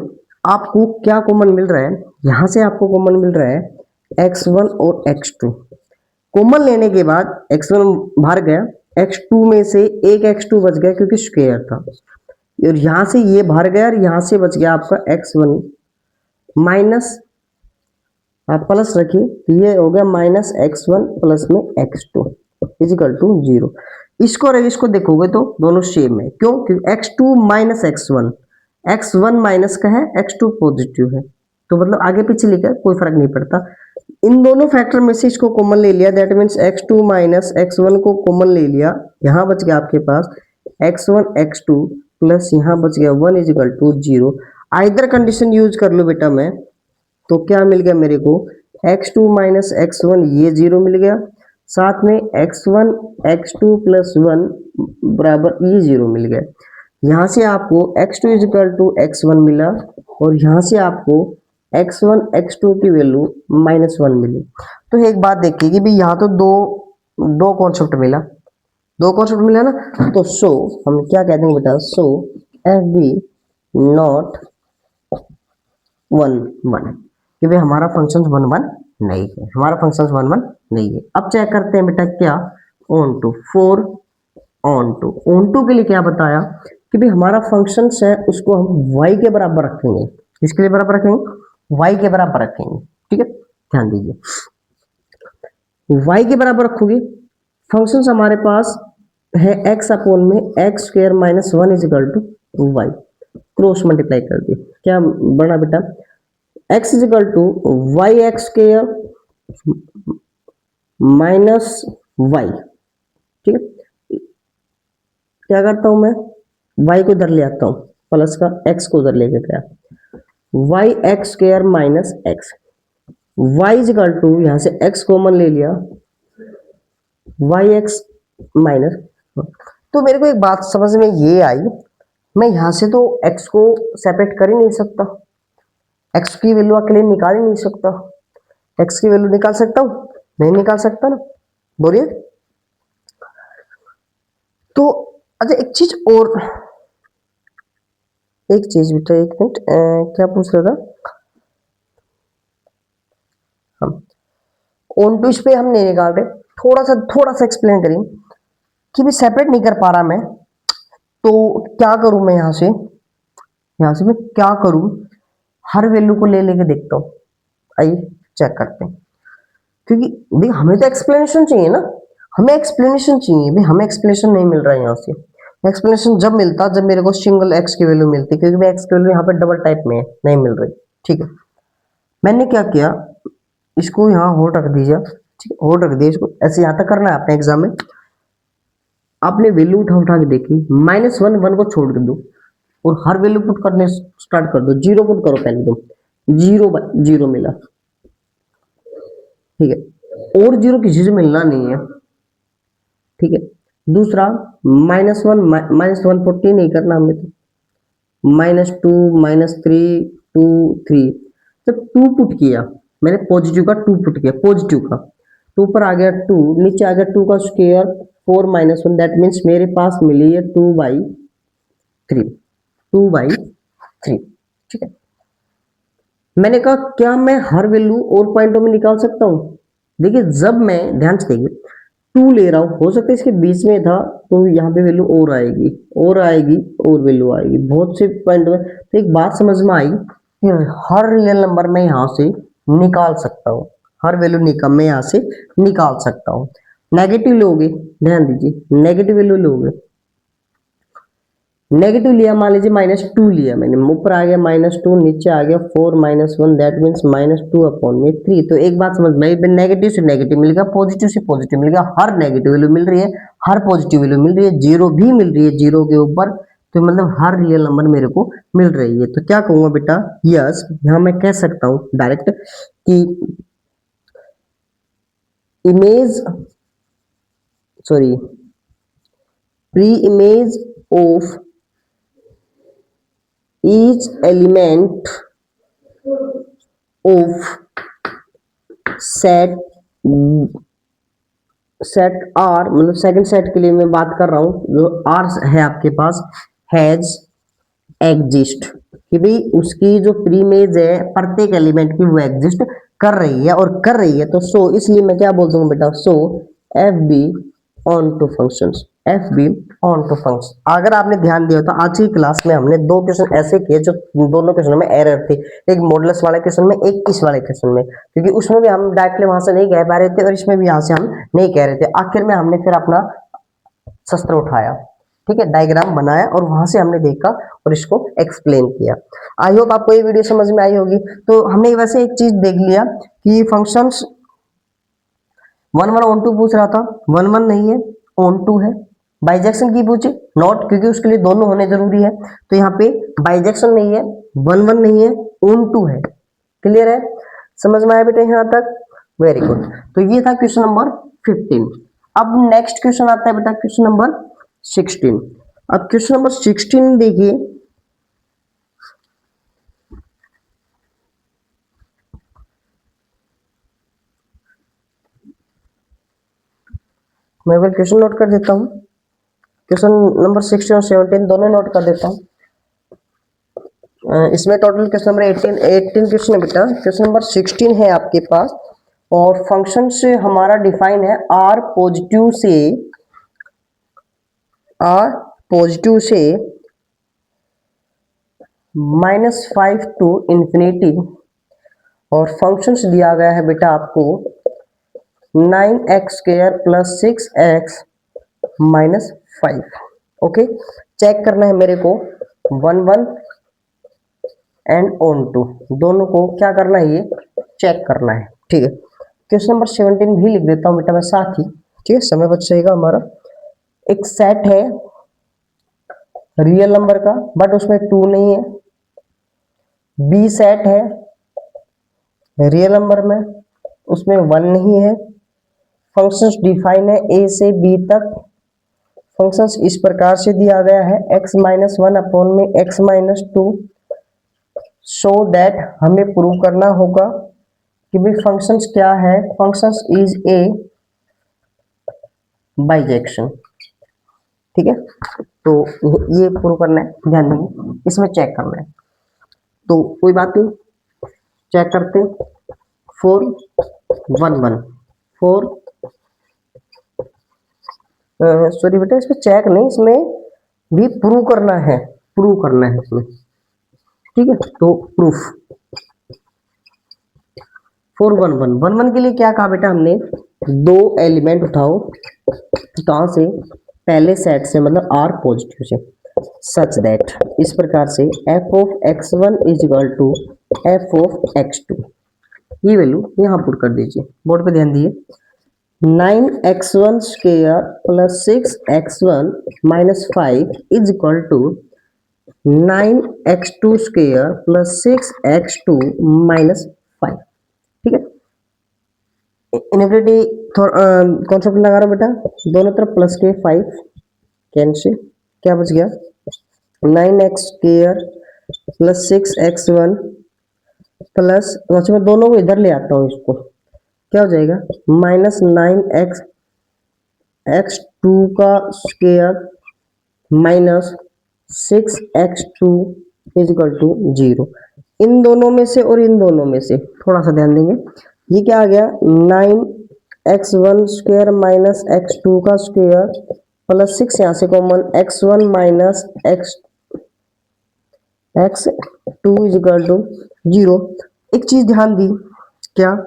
आपको क्या कॉमन मिल रहा है, यहां से आपको कॉमन मिल रहा है x1 और x2। कॉमन लेने के बाद x1 बाहर गया, x2 में से एक x2 बच गया क्योंकि स्क्वायर था, और यहां से ये बाहर गया और यहां से बच गया आपका x1 माइनस, आप प्लस रखिए तो ये हो गया माइनस x1 प्लस में x2 इजिकल टू जीरो। इसको और इसको देखोगे तो दोनों सेम है, क्यों? क्योंकि x2 minus x1, x1 minus का है, x2 पॉजिटिव है, तो मतलब आगे पीछे लिखा है कोई फर्क नहीं पड़ता। इन दोनों फैक्टर में से इसको कॉमन ले लिया, that means x2 minus x1 को कॉमन ले लिया, यहां बच गया आपके पास x1 x2 प्लस यहां बच गया 1 is equal to zero. Either condition use कर लो बेटा मैं, तो क्या मिल गया मेरे को, x2 माइनस x1 ये जीरो मिल गया, साथ में x1 x2 प्लस 1 बराबर ये जीरो मिल गया। यहां से आपको x2 इजिकल टू x1 मिला, और यहां से आपको x1 x2 की वैल्यू -1 मिली। तो एक बात देखिए कि भाई यहाँ तो दो दो कॉन्सेप्ट मिला, दो कॉन्सेप्ट मिला ना, तो सो हम क्या कहते हैं बेटा, सो एफ बी नॉट 1 1, कि भाई हमारा फंक्शन 1 1 नहीं है, हमारा फंक्शन 1 1 नहीं है। अब चेक करते हैं बेटा क्या, ऑन टू 4 ऑन टू के लिए क्या बताया कि भाई हमारा फंक्शन है उसको हम y के बराबर रखेंगे, किसके लिए बराबर रखेंगे, y के बराबर रखेंगे, ठीक है, ध्यान दीजिए, y के बराबर रखोगे, फंक्शन हमारे पास है x अपॉन में x square minus 1 is equal to y, cross multiply कर दिए, क्या बना बेटा, x is equal to y x square minus y, ठीक है। क्या करता हूं मैं, y को इधर ले आता हूं, प्लस का x को उधर लेके गया, y x square minus x, y is equal to यहां से x कॉमन ले लिया, वाई एक्स माइनस। तो मेरे को एक बात समझ में ये आई, मैं यहां से तो x को सेपरेट कर ही नहीं सकता, x की वैल्यू अकेले निकाल ही नहीं सकता, x की वैल्यू निकाल सकता हूं, नहीं निकाल सकता ना, बोलिए। तो अच्छा एक चीज और, एक चीज बेटा, एक मिनट, क्या पूछ रहा था हम, ऑन टू इस पे हम नहीं निकाल रहे, थोड़ा सा एक्सप्लेन करें कि भी सेपरेट नहीं कर पा रहा मैं, तो क्या करूं मैं, यहां से मैं क्या करूं, हर वैल्यू को ले लेके देखता हूं, आइए चेक करते हैं, क्योंकि देख हमें तो एक्सप्लेनेशन चाहिए ना, हमें एक्सप्लेनेशन चाहिए भाई, हमें एक्सप्लेनेशन नहीं मिल रहा है यहाँ से। एक्सप्लेनेशन जब मिलता जब मेरे को सिंगल एक्स की वैल्यू मिलती, क्योंकि भाई एक्स की वैल्यू यहाँ पे डबल टाइप में है, नहीं मिल रही, ठीक है। मैंने क्या किया, इसको यहाँ होल्ड रख दीजिए, ठीक है, होल्ड रख दिया, इसको ऐसे यहाँ तक करना है अपने एग्जाम में। आपने वैल्यू उठा के देखी, -1 1 को छोड़ के दो और हर वैल्यू पुट करने स्टार्ट कर दो, जीरो पुट करो पहले, तो जीरो जीरो मिला, ठीक है, और जीरो किसी से मिलना नहीं है, ठीक है। दूसरा -1 -140 नहीं करना हमें, तो -2 -3 2 3, जब 2 पुट किया मैंने, पॉजिटिव का 2 पुट किया, पॉजिटिव का, तो ऊपर आ गया 2, नीचे आ गया 2 का स्क्वायर 4 -1, दैट मीन्स मेरे पास मिली है 2/3, 2/3, ठीक है। मैंने कहा क्या मैं हर वैल्यू और पॉइंटों में निकाल सकता हूँ, देखिए जब मैं, ध्यान से देखिए, 2 ले रहा हूँ, हो सकता है इसके बीच में था तो यहाँ पे वैल्यू और आएगी और आएगी और वैल्यू आएगी, बहुत से पॉइंट में, तो एक बात समझ में आई कि हर रियल नंबर में यहाँ से निकाल सकता हूँ, हर वैल्यू निकाल मैं यहाँ से निकाल सकता हूँ। नेगेटिव लोगे, ध्यान दीजिए, नेगेटिव वैल्यू लोगे, नेगेटिव लिया, मान लीजिए -2 लिया मैंने, ऊपर आ गया -2, नीचे आ गया 4 -1, दैट मीन्स -2 अपॉन में 3। तो एक बात समझ में, नेगेटिव से नेगेटिव मिल गया, पॉजिटिव से पॉजिटिव मिल गया, हर नेगेटिव वैल्यू मिल रही है, हर पॉजिटिव वैल्यू मिल रही है, जीरो भी मिल रही है जीरो के ऊपर, तो मतलब हर रियल नंबर मेरे को मिल रही है। तो क्या कहूंगा बेटा, यस, यहाँ मैं कह सकता हूँ डायरेक्ट कि image, sorry, pre image of each element of set R, मतलब सेकंड सेट के लिए मैं बात कर रहा हूँ, जो R है आपके पास, हैज एग्जिस्ट, कि भाई उसकी जो प्रीमेज है प्रत्येक एलिमेंट की वो एग्जिस्ट कर रही है और कर रही है, तो सो इसलिए मैं क्या बोल दूंगा बेटा, so f be onto functions, f be onto function. अगर आपने ध्यान दिया तो आज की क्लास में हमने दो क्वेश्चन ऐसे किए जो दोनों क्वेश्चन में एरर थे, एक मॉडुलस वाले क्वेश्चन में, एक इस वाले क्वेश्चन में, क्योंकि उसमें भी हम डायरेक्टली वहां से नहीं कह पा रहे थे और इसमें भी यहां से हम नहीं कह रहे थे। आखिर में हमने फिर अपना शस्त्र उठाया, ठीक है, डायग्राम बनाया और वहां से हमने देखा और इसको एक्सप्लेन किया। आई होप आपको ये वीडियो समझ में आई होगी। तो हमने वैसे एक चीज देख लिया कि functions one one onto पूछ रहा था, वन वन नहीं है, ऑन टू है। बाइजेक्शन की पूछे, नॉट, क्योंकि उसके लिए दोनों होने जरूरी है, तो यहाँ पे बाइजेक्शन नहीं है, वन वन नहीं है, ऑन टू है। क्लियर है, समझ में आया बेटा यहाँ तक? Very good. तो ये था क्वेश्चन नंबर 15। अब नेक्स्ट क्वेश्चन आता है बेटा क्वेश्चन नंबर 16। अब क्वेश्चन नंबर 16 देखिए, मैं भी क्वेश्चन नोट कर देता हूँ। क्वेश्चन नंबर 16 और 17 दोनों नोट कर देता हूँ। इसमें टोटल क्वेश्चन नंबर 18 क्वेश्चन है बेटा, क्वेश्चन नंबर 16 है आपके पास। और फंक्शन से हमारा डिफाइन है आर पॉजिटिव से -5 टू इंफिनिटी, और फंक्शंस दिया गया है बेटा आपको 9x² + 6x - 5। ओके, चेक करना है मेरे को 1 1 एंड ऑन टू, दोनों को क्या करना है, ये चेक करना है। ठीक है, क्वेश्चन नंबर 17 भी लिख देता हूँ बेटा मैं साथ ही, ठीक है, समय बच जाएगा हमारा। एक सेट है रियल नंबर का, बट उसमें 2 नहीं है। बी सेट है रियल नंबर में, उसमें 1 नहीं है। फंक्शंस डिफाइन है ए से बी तक। फंक्शंस इस प्रकार से दिया गया है x-1/(x-2), सो दैट हमें प्रूव करना होगा कि भाई फंक्शंस क्या है, फंक्शंस इज ए बाइजेक्शन। ठीक है, तो ये प्रूव करना है, ध्यान देंगे, इसमें चेक करना है। तो कोई बात नहीं, चेक करते 4 1 1 4, सॉरी बेटा, इसमें चेक नहीं, इसमें भी प्रूव करना है, प्रूव करना है इसमें। ठीक है, तो प्रूफ 4 1 1 1 1 के लिए क्या कहा बेटा हमने, दो एलिमेंट उठाओ, कहां से, पहले सेट से, मतलब आर पॉजिटिव से, सच दैट, इस प्रकार से f(x1) = f(x2), ये वैल्यू यहां पुट कर दीजिए, बोर्ड पे ध्यान दिए। 9x1² + 6x1 - 5 = 9x2² + 6x2 - 5। ठीक है, इनएबिलिटी कॉन्सेप्ट लगा रहा हूं बेटा, दोनों तरफ प्लस के 5 कैंसिल, क्या बच गया 9x² + 6x1 प्लस, अच्छा मैं दोनों को इधर ले आता हूँ, इसको क्या हो जाएगा -9x x2 का स्क्वायर -6x2 = 0। इन दोनों में से और इन दोनों में से थोड़ा सा ध्यान देंगे, ये क्या आ गया 9x1² - x2 का स्क्वायर प्लस 6, यहाँ से कॉमन x1 - x2 = 0। एक चीज ध्यान दी, क्या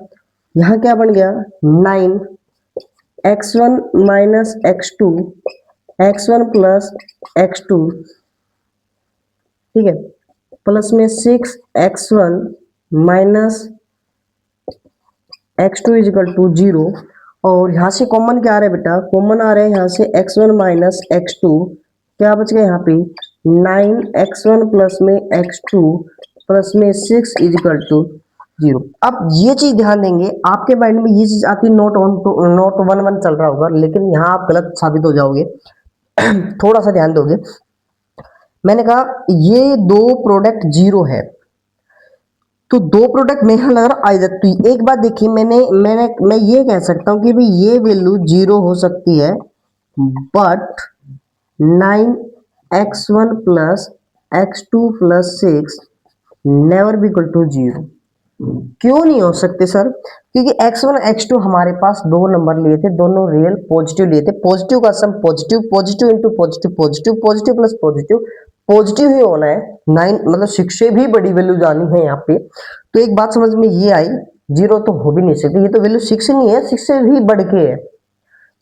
यहाँ क्या बन गया 9x1 - x2, x1 + x2, ठीक है, प्लस में 6x1 - x2 = 0। और यहाँ से कॉमन क्या आ रहा है बेटा, कॉमन आ रहा है यहाँ से x1 - x2, क्या बच गया यहाँ पे 9x1 प्लस में x2 प्लस में 6 = 0। अब ये चीज ध्यान देंगे, आपके माइंड में ये चीज आती, नोट ऑन टू नोट 1 1 चल रहा होगा, लेकिन यहाँ आप गलत साबित हो जाओगे। थोड़ा सा ध्यान दोगे, मैंने कहा ये दो प्रोडक्ट 0 है, तो दो प्रोडक्ट में लग रहा आई जाती। एक बात देखिए, मैं ये कह सकता हूँ कि भाई ये वैल्यू 0 हो सकती है, but 9x1 + x2 plus 6 never भी इक्वल टू 0। क्यों नहीं हो सकते सर? क्योंकि x1 x2 हमारे पास दो नंबर लिए थे, दोनों रियल पॉजिटिव लिए थे। पॉजिटिव का sum positive, positive into positive positive, positive plus positive positive ही होना है। 9 मतलब 6 से भी बड़ी वैल्यू जानी है यहाँ पे। तो एक बात समझ में ये आई, 0 तो हो भी नहीं सकती, ये तो वैल्यू 6 नहीं है, 6 से भी बढ़ के है।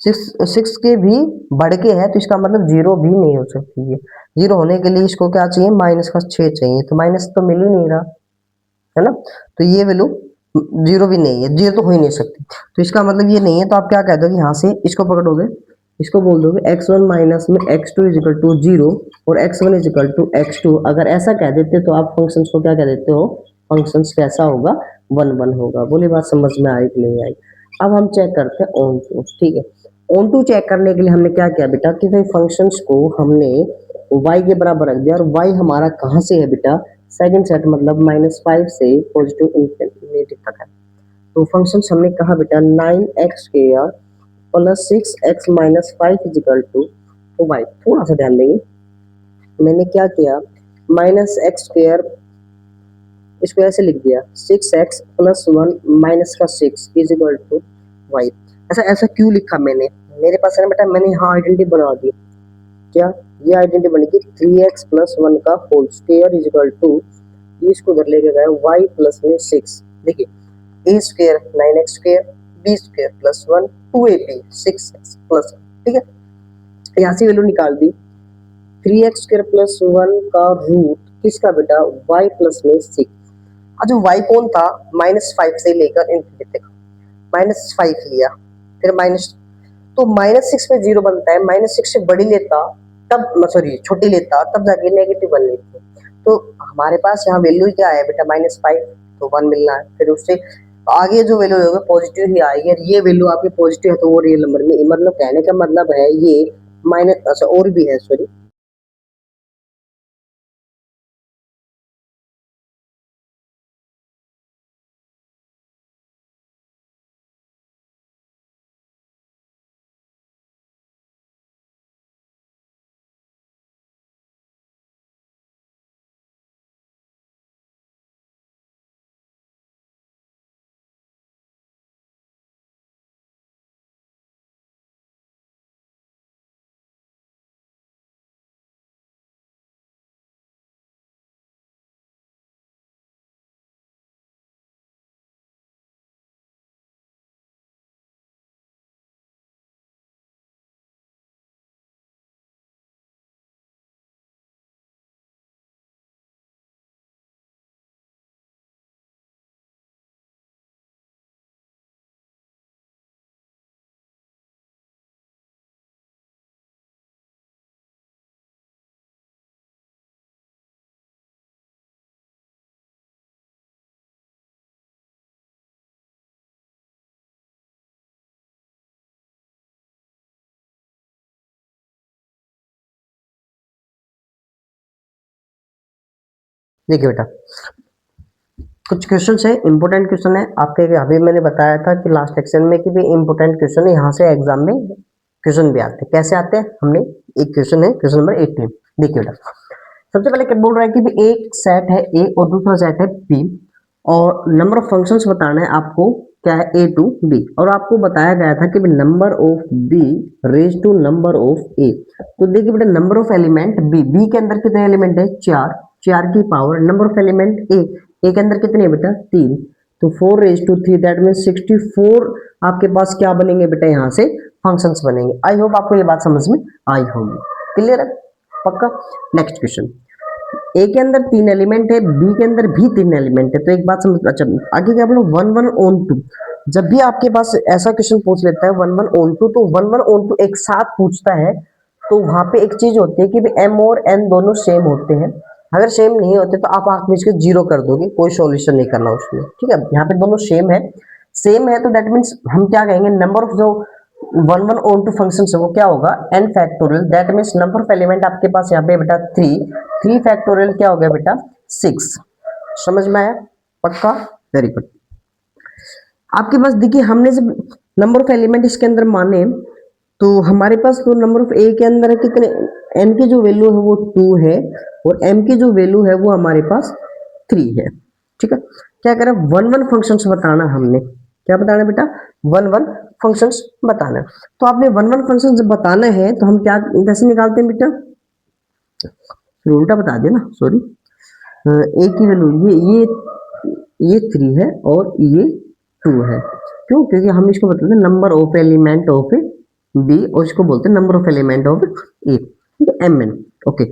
6 के भी बढ़ के है, तो इसका मतलब 0 भी नहीं हो सकती है। 0 होने के लिए इसको क्या चाहिए? माइनस का 6 चाहिए, तो माइनस तो मिल ही नहीं रहा है ना। तो ये वैल्यू 0 भी नहीं है, 0 तो हो ही नहीं सकती। तो इसका मतलब ये नहीं है, तो आप क्या कह दोगे यहाँ से? इसको पकड़ोगे, इसको बोल दोगे x1 माइनस में x2 इज इक्वल टू 0 और x1 is equal to x2। अगर ऐसा कह देते तो आप फंक्शंस को क्या कह देते हो? फंक्शंस कैसा होगा? 1 1 होगा। बोली बात समझ में आई कि नहीं आई? अब हम चेक करते हैं ऑन टू। ठीक है, ऑन टू चेक करने के लिए हमने क्या किया बेटा कि भाई फंक्शंस को हमने y के बराबर रख दिया, और y हमारा कहाँ से है बेटा? सेकंड सेट मतलब -5 से पॉजिटिव इंफिनिटी तक है। तो फंक्शन हमने कहा बेटा 9x² plus 6x minus 5 is equal to y. थोड़ा सा ध्यान देंगे, मैंने क्या किया? -x² इसको ऐसे लिख दिया, 6x प्लस 1 माइनस का 6 इजिकल टू वाई। ऐसा ऐसा क्यों लिखा मैंने? मेरे पास है ना बेटा, मैंने यहाँ आइडेंटिटी बना दी। क्या ये आइडेंटिटी बनेगी? 3x प्लस 1 का होल स्क्वायर इजिकल टू, इसको उधर लेके गए y प्लस में 6। देखिए a square 9x², b square plus 1 2ab 6x plus, ठीक है। यहाँ से वैल्यू निकाल दी, 3x² प्लस 1 का रूट किसका बेटा? y प्लस में 6। अच्छा y कौन था? -5 से लेकर इनफिनिटी तक, -5 लिया, फिर माइनस, तो -6 में 0 बनता है, -6 से बड़ी लेता तब, सॉरी छोटी लेता तब जाके नेगेटिव बन लेती। तो हमारे पास यहाँ वैल्यू क्या है बेटा? -5, तो 1 मिलना है। फिर उससे आगे जो वैल्यू होगी पॉजिटिव ही आएगी, और ये वैल्यू आपकी पॉजिटिव है तो वो रियल नंबर में, मतलब कहने का मतलब है ये माइनस, अच्छा और भी है, सॉरी। देखिए बेटा, कुछ क्वेश्चन है, इंपॉर्टेंट क्वेश्चन है आपके। अभी मैंने बताया था कि लास्ट लेक्चर में कि भी इंपॉर्टेंट क्वेश्चन है, यहाँ से एग्जाम में क्वेश्चन भी आते हैं। कैसे आते हैं? हमने एक क्वेश्चन है, क्वेश्चन नंबर 18। देखिए बेटा, सबसे पहले क्या बोल रहा है कि भी एक सेट है ए और दूसरा सेट है बी, और नंबर ऑफ फंक्शंस बताना है आपको, क्या है? ए टू बी, और आपको बताया गया था कि number of B raise to number of A. तो देखिए बेटा, number of element B, B के अंदर कितने एलिमेंट है? 4, 4 की power. Number of element A, A के अंदर कितने है बेटा? 3, तो 4 रेज टू 3, दैट मीन 64 आपके पास क्या बनेंगे बेटा? यहाँ से फंक्शंस बनेंगे। आई होप आपको ये बात समझ में आई होगी। क्लियर है? पक्का। नेक्स्ट क्वेश्चन, ए के अंदर 3 एलिमेंट है, बी के अंदर भी 3 एलिमेंट है। तो एक बात समझ, अच्छा आगे क्या बोलो? 1 1 ऑन 2। जब भी आपके पास ऐसा क्वेश्चन पूछ लेता है 1 1 ऑन 2, तो 1 1 ऑन 2 एक साथ पूछता है, तो वहां पे एक चीज होती है कि एम और एन दोनों सेम होते हैं। अगर सेम नहीं होते तो आप आंख में इसके 0 कर दोगे, कोई सॉल्यूशन नहीं करना उसमें, ठीक है। यहाँ पे दोनों सेम है, सेम है, तो दैट मीन्स हम क्या कहेंगे? नंबर ऑफ जो 1 1 ऑन टू फंक्शन है वो क्या होगा? n factorial, that means number of element आपके पास यहाँ पे बेटा 3, 3 फैक्टोरियल क्या हो गया बेटा? 6। समझ में आया? पक्का, वेरी गुड। आपके पास देखिए, हमने जब नंबर ऑफ एलिमेंट इसके अंदर माने तो हमारे पास तो नंबर ऑफ ए के अंदर है कितने, एन की जो वैल्यू है वो 2 है और एम की जो वैल्यू है वो हमारे पास 3 है। ठीक है, क्या करें, वन वन फंक्शंस बताना हमने, क्या बताना बेटा, वन वन फंक्शंस बताना है। तो आपने वन वन फंक्शंस बताना है तो हम क्या कैसे निकालते हैं बेटा, फिर उल्टा बता दिया ना, सॉरी। ए की वैल्यू ये 3 है और ये 2 है, क्यों, क्योंकि हम इसको बताते हैं number of element of b और इसको बोलते हैं number of element of a, ठीक है, एम एन। ओके,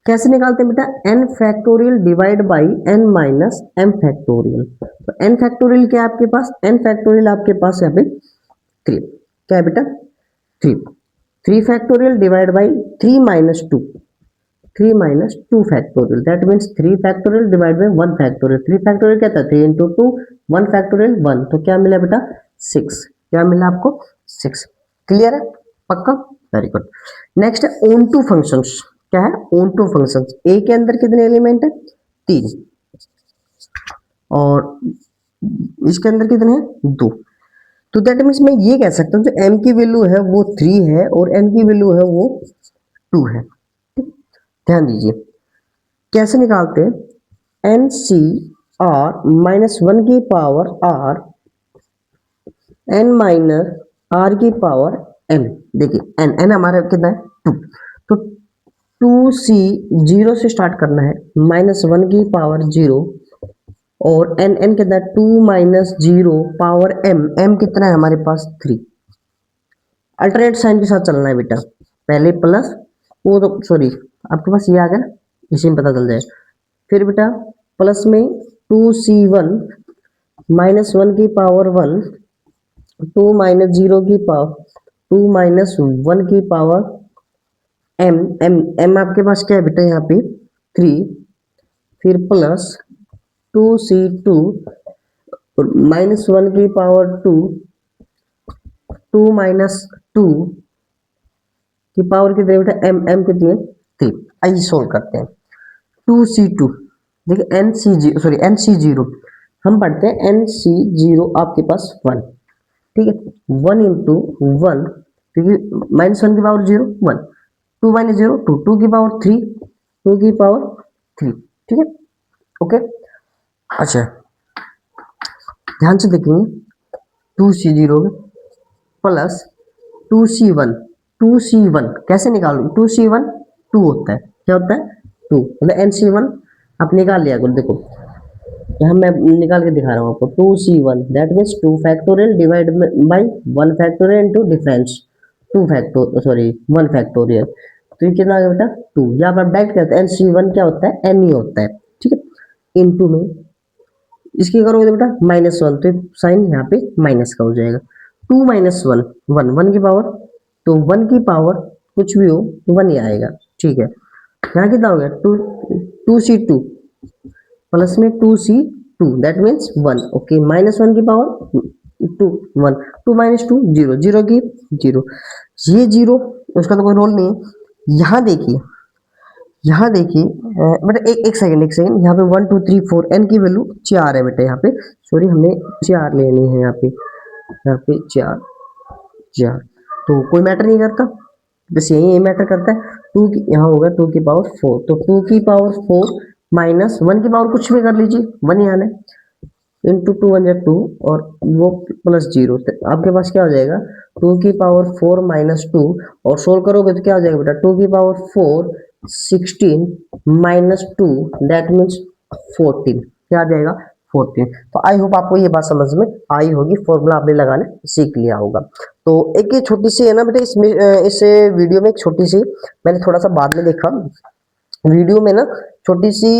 कैसे निकालते हैं बेटा, n factorial divide by n minus m factorial. तो एन फैक्टोरियल क्या है आपके पास, एन फैक्टोरियल आपके पास यहाँ पे 3, क्या है बेटा 3, 3 factorial divide by 3 minus 2, 3 minus 2 factorial, that means 3 factorial divided by 1 factorial, 3 factorial क्या था 3 into 2, 1 factorial 1, तो क्या मिला बेटा 6, क्या मिला आपको 6, क्लियर है, पक्का, वेरी गुड। नेक्स्ट है ओन टू फंक्शंस, क्या है ओन टू फंक्शंस, ए के अंदर कितने एलिमेंट है 3 और इसके अंदर कितने हैं 2, तो दैट मीन्स मैं ये कह सकता हूँ जो m की वैल्यू है वो 3 है और n की वैल्यू है वो 2 है। ध्यान दीजिए कैसे निकालते हैं, एन सी आर माइनस 1 की power r n minus r की पावर एन, देखिए एन एन हमारा कितना है 2, तो 2c 0 से स्टार्ट करना है, माइनस 1 की पावर 0 और एन एन कितना है 2 माइनस 0 पावर एम, एम कितना है हमारे पास 3, अल्टरनेट साइन के साथ चलना है बेटा, पहले प्लस वो तो सॉरी आपके पास ये आ गया, इसी में पता चल जाए, फिर बेटा प्लस में 2c1 माइनस 1 की पावर 1, 2 माइनस 0 की पावर 2 माइनस 1 की पावर m, m आपके पास क्या है बेटा यहाँ पे 3, फिर प्लस 2c2 माइनस 1 की पावर 2, 2 माइनस 2 की पावर कितनी बेटा m कितनी है 3, आइए सोल्व करते हैं। 2c2 देखिए nc0 हम पढ़ते हैं nc0 आपके पास 1, ठीक है, 1 इंटू 1 क्योंकि माइनस 1 की पावर 0 1, 2 माइनस 0 2, 2 की पावर 3, 2 की पावर 3, ठीक है, ओके। अच्छा ध्यान से देखेंगे 2c0 प्लस 2c1, 2c1 कैसे निकालोगे, 2c1 2 होता है, क्या होता है 2, मतलब nc1 आप निकाल लिया करो, देखो यहाँ मैं निकाल के दिखा रहा हूँ आपको, 2c1 that means 2 factorial divide by 1 factorial into difference 2 factorial sorry 1 factorial, तो ये कितना आ गया बेटा 2, यहाँ पर डायरेक्ट करते हैं nc1 क्या होता है n ही होता है, ठीक है, इनटू में इसकी करोगे तो बेटा -1, तो साइन यहाँ पे माइनस का हो जाएगा, 2 माइनस 1 1, 1 की पावर, तो 1 की पावर कुछ भी हो 1 ही आएगा, ठीक है, यहाँ कितना हो गया 2c2 प्लस में 2c2 दैट मीन्स 1, ओके, -1 की पावर 2 1, 2 माइनस 2 0, 0 की 0, ये 0 उसका तो कोई रोल नहीं है। यहाँ देखिए बेटा एक सेकंड यहाँ पे 1 2 3 4 n की वैल्यू 4 है बेटा, यहाँ पे सॉरी हमें 4 लेनी है, यहाँ पे 4 तो कोई मैटर नहीं करता, बस यही मैटर करता है, 2 की यहाँ होगा 2 की पावर 4, तो 2 की पावर 4 माइनस 1 की पावर कुछ भी कर लीजिए 1 ही आना है, इंटू 2 1 2 और वो प्लस 0, तो आपके पास क्या हो जाएगा 2 की पावर 4 माइनस 2 और सोल्व करोगे तो क्या हो जाएगा बेटा 2 की पावर 4 16 माइनस 2 दैट मीन्स 14, क्या आ जाएगा 14। तो आई होप आपको ये बात समझ में आई होगी, फॉर्मूला आपने लगाने सीख लिया होगा। तो एक ये छोटी सी है ना बेटा इसमें इस वीडियो में एक छोटी सी मैंने थोड़ा सा बाद में देखा वीडियो में ना, छोटी सी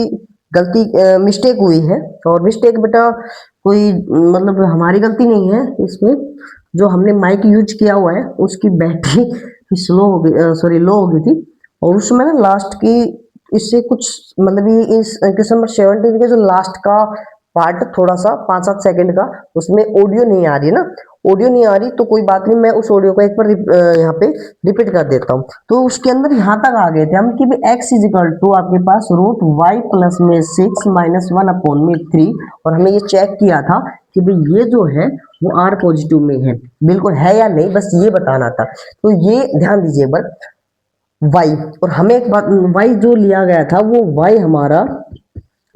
गलती मिस्टेक हुई है, और मिस्टेक बेटा कोई मतलब हमारी गलती नहीं है इसमें, जो हमने माइक यूज किया हुआ है उसकी बैटरी स्लो हो गई, सॉरी लो हो गई थी, और उसमें ना लास्ट की इससे कुछ मतलब ये इस क्वेश्चन नंबर 17 के जो लास्ट का पार्ट थोड़ा सा 5-7 सेकंड का उसमें ऑडियो नहीं आ रही है ना, ऑडियो नहीं आ रही तो कोई बात नहीं, मैं उस ऑडियो को एक बार यहाँ पे रिपीट कर देता हूँ। तो उसके अंदर यहाँ तक आ गए थे हम कि x इजिकल टू आपके पास रूट y प्लस में 6 माइनस 1 अपॉन में 3, और हमें ये चेक किया था कि भाई ये जो है वो आर पॉजिटिव में है, बिल्कुल है या नहीं, बस ये बताना था। तो ये ध्यान दीजिए एक बार, वाई, और हमें एक बात, वाई जो लिया गया था वो वाई हमारा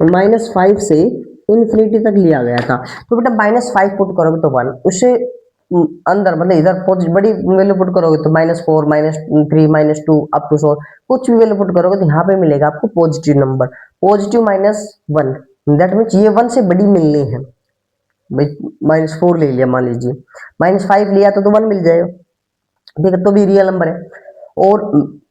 -5 से इन्फिनिटी तक लिया गया था। तो बेटा -5 पुट करोगे तो 1, उससे अंदर मतलब इधर बड़ी वैल्यू पुट करोगे तो -4 -3 -2 अप टू 4, कुछ भी वैल्यू पुट करोगे तो यहाँ पे मिलेगा आपको positive number, positive -1, that means ये 1 से बड़ी मिलनी है। भाई -4 ले लिया मान लीजिए, -5 लिया तो 1 मिल जाएगा, ठीक है, तो भी रियल नंबर है। और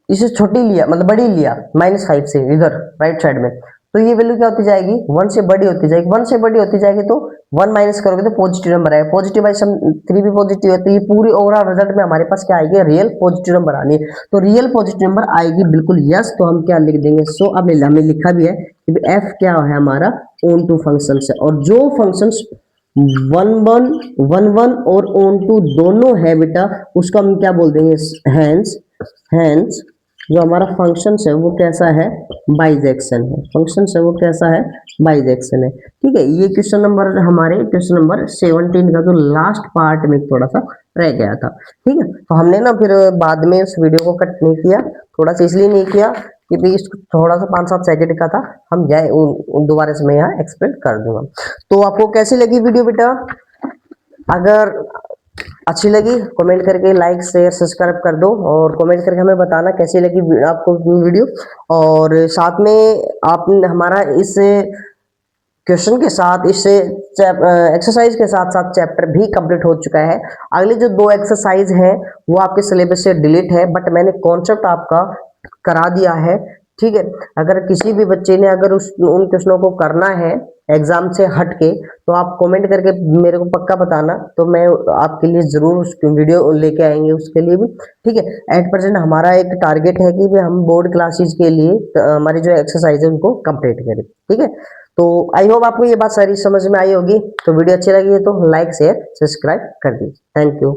इसे छोटी लिया मतलब बड़ी लिया -5 से इधर राइट साइड में, तो ये वैल्यू क्या होती जाएगी, 1 से बड़ी होती जाएगी, 1 से बड़ी होती जाएगी तो 1 माइनस करोगे तो पॉजिटिव नंबर आएगा, पॉजिटिव बाई सम 3 भी पॉजिटिव है, तो ये पूरी ओवरऑल रिजल्ट में हमारे पास क्या आएगी, रियल पॉजिटिव नंबर आनी है। तो रियल पॉजिटिव नंबर आएगी बिल्कुल यस, तो हम क्या लिख देंगे, सो अब हमने लिखा भी है कि एफ क्या है हमारा ओन टू फंक्शन है, और जो फंक्शन 1 1 और ओन टू दोनों है बेटा, उसको हम क्या बोल देंगे, हैंस, हैंस जो हमारा फंक्शन है वो कैसा है, बाइजेक्शन है, फंक्शन है वो कैसा है, बाइजेक्शन है। ठीक है, ये क्वेश्चन नंबर हमारे क्वेश्चन नंबर 17 का जो लास्ट पार्ट में थोड़ा सा रह गया था। ठीक है, तो हमने ना फिर बाद में उस वीडियो को कट नहीं किया, थोड़ा सा इसलिए नहीं किया कि भाई इसको थोड़ा सा 5-7 सेकंड का था, हम जाए दोबारा से मैं यहाँ एक्सप्लेन कर दूंगा। तो आपको कैसी लगी वीडियो बेटा, अगर अच्छी लगी कमेंट करके लाइक शेयर सब्सक्राइब कर दो, और कमेंट करके हमें बताना कैसी लगी आपको वीडियो। और साथ में आप हमारा इस क्वेश्चन के साथ इस एक्सरसाइज के साथ साथ चैप्टर भी कंप्लीट हो चुका है। अगले जो 2 एक्सरसाइज हैं वो आपके सिलेबस से डिलीट है, बट मैंने कॉन्सेप्ट आपका करा दिया है। ठीक है, अगर किसी भी बच्चे ने अगर उन क्वेश्चनों को करना है एग्जाम से हट के, तो आप कमेंट करके मेरे को पक्का बताना, तो मैं आपके लिए जरूर उस वीडियो लेके आएंगे उसके लिए भी। ठीक है, एट प्रेजेंट हमारा एक टारगेट है कि हम बोर्ड क्लासेस के लिए हमारी जो एक्सरसाइज है उनको कंप्लीट करें। ठीक है, तो आई होप आपको ये बात सारी समझ में आई होगी। तो वीडियो अच्छी लगी है तो लाइक शेयर सब्सक्राइब कर दीजिए। Thank you.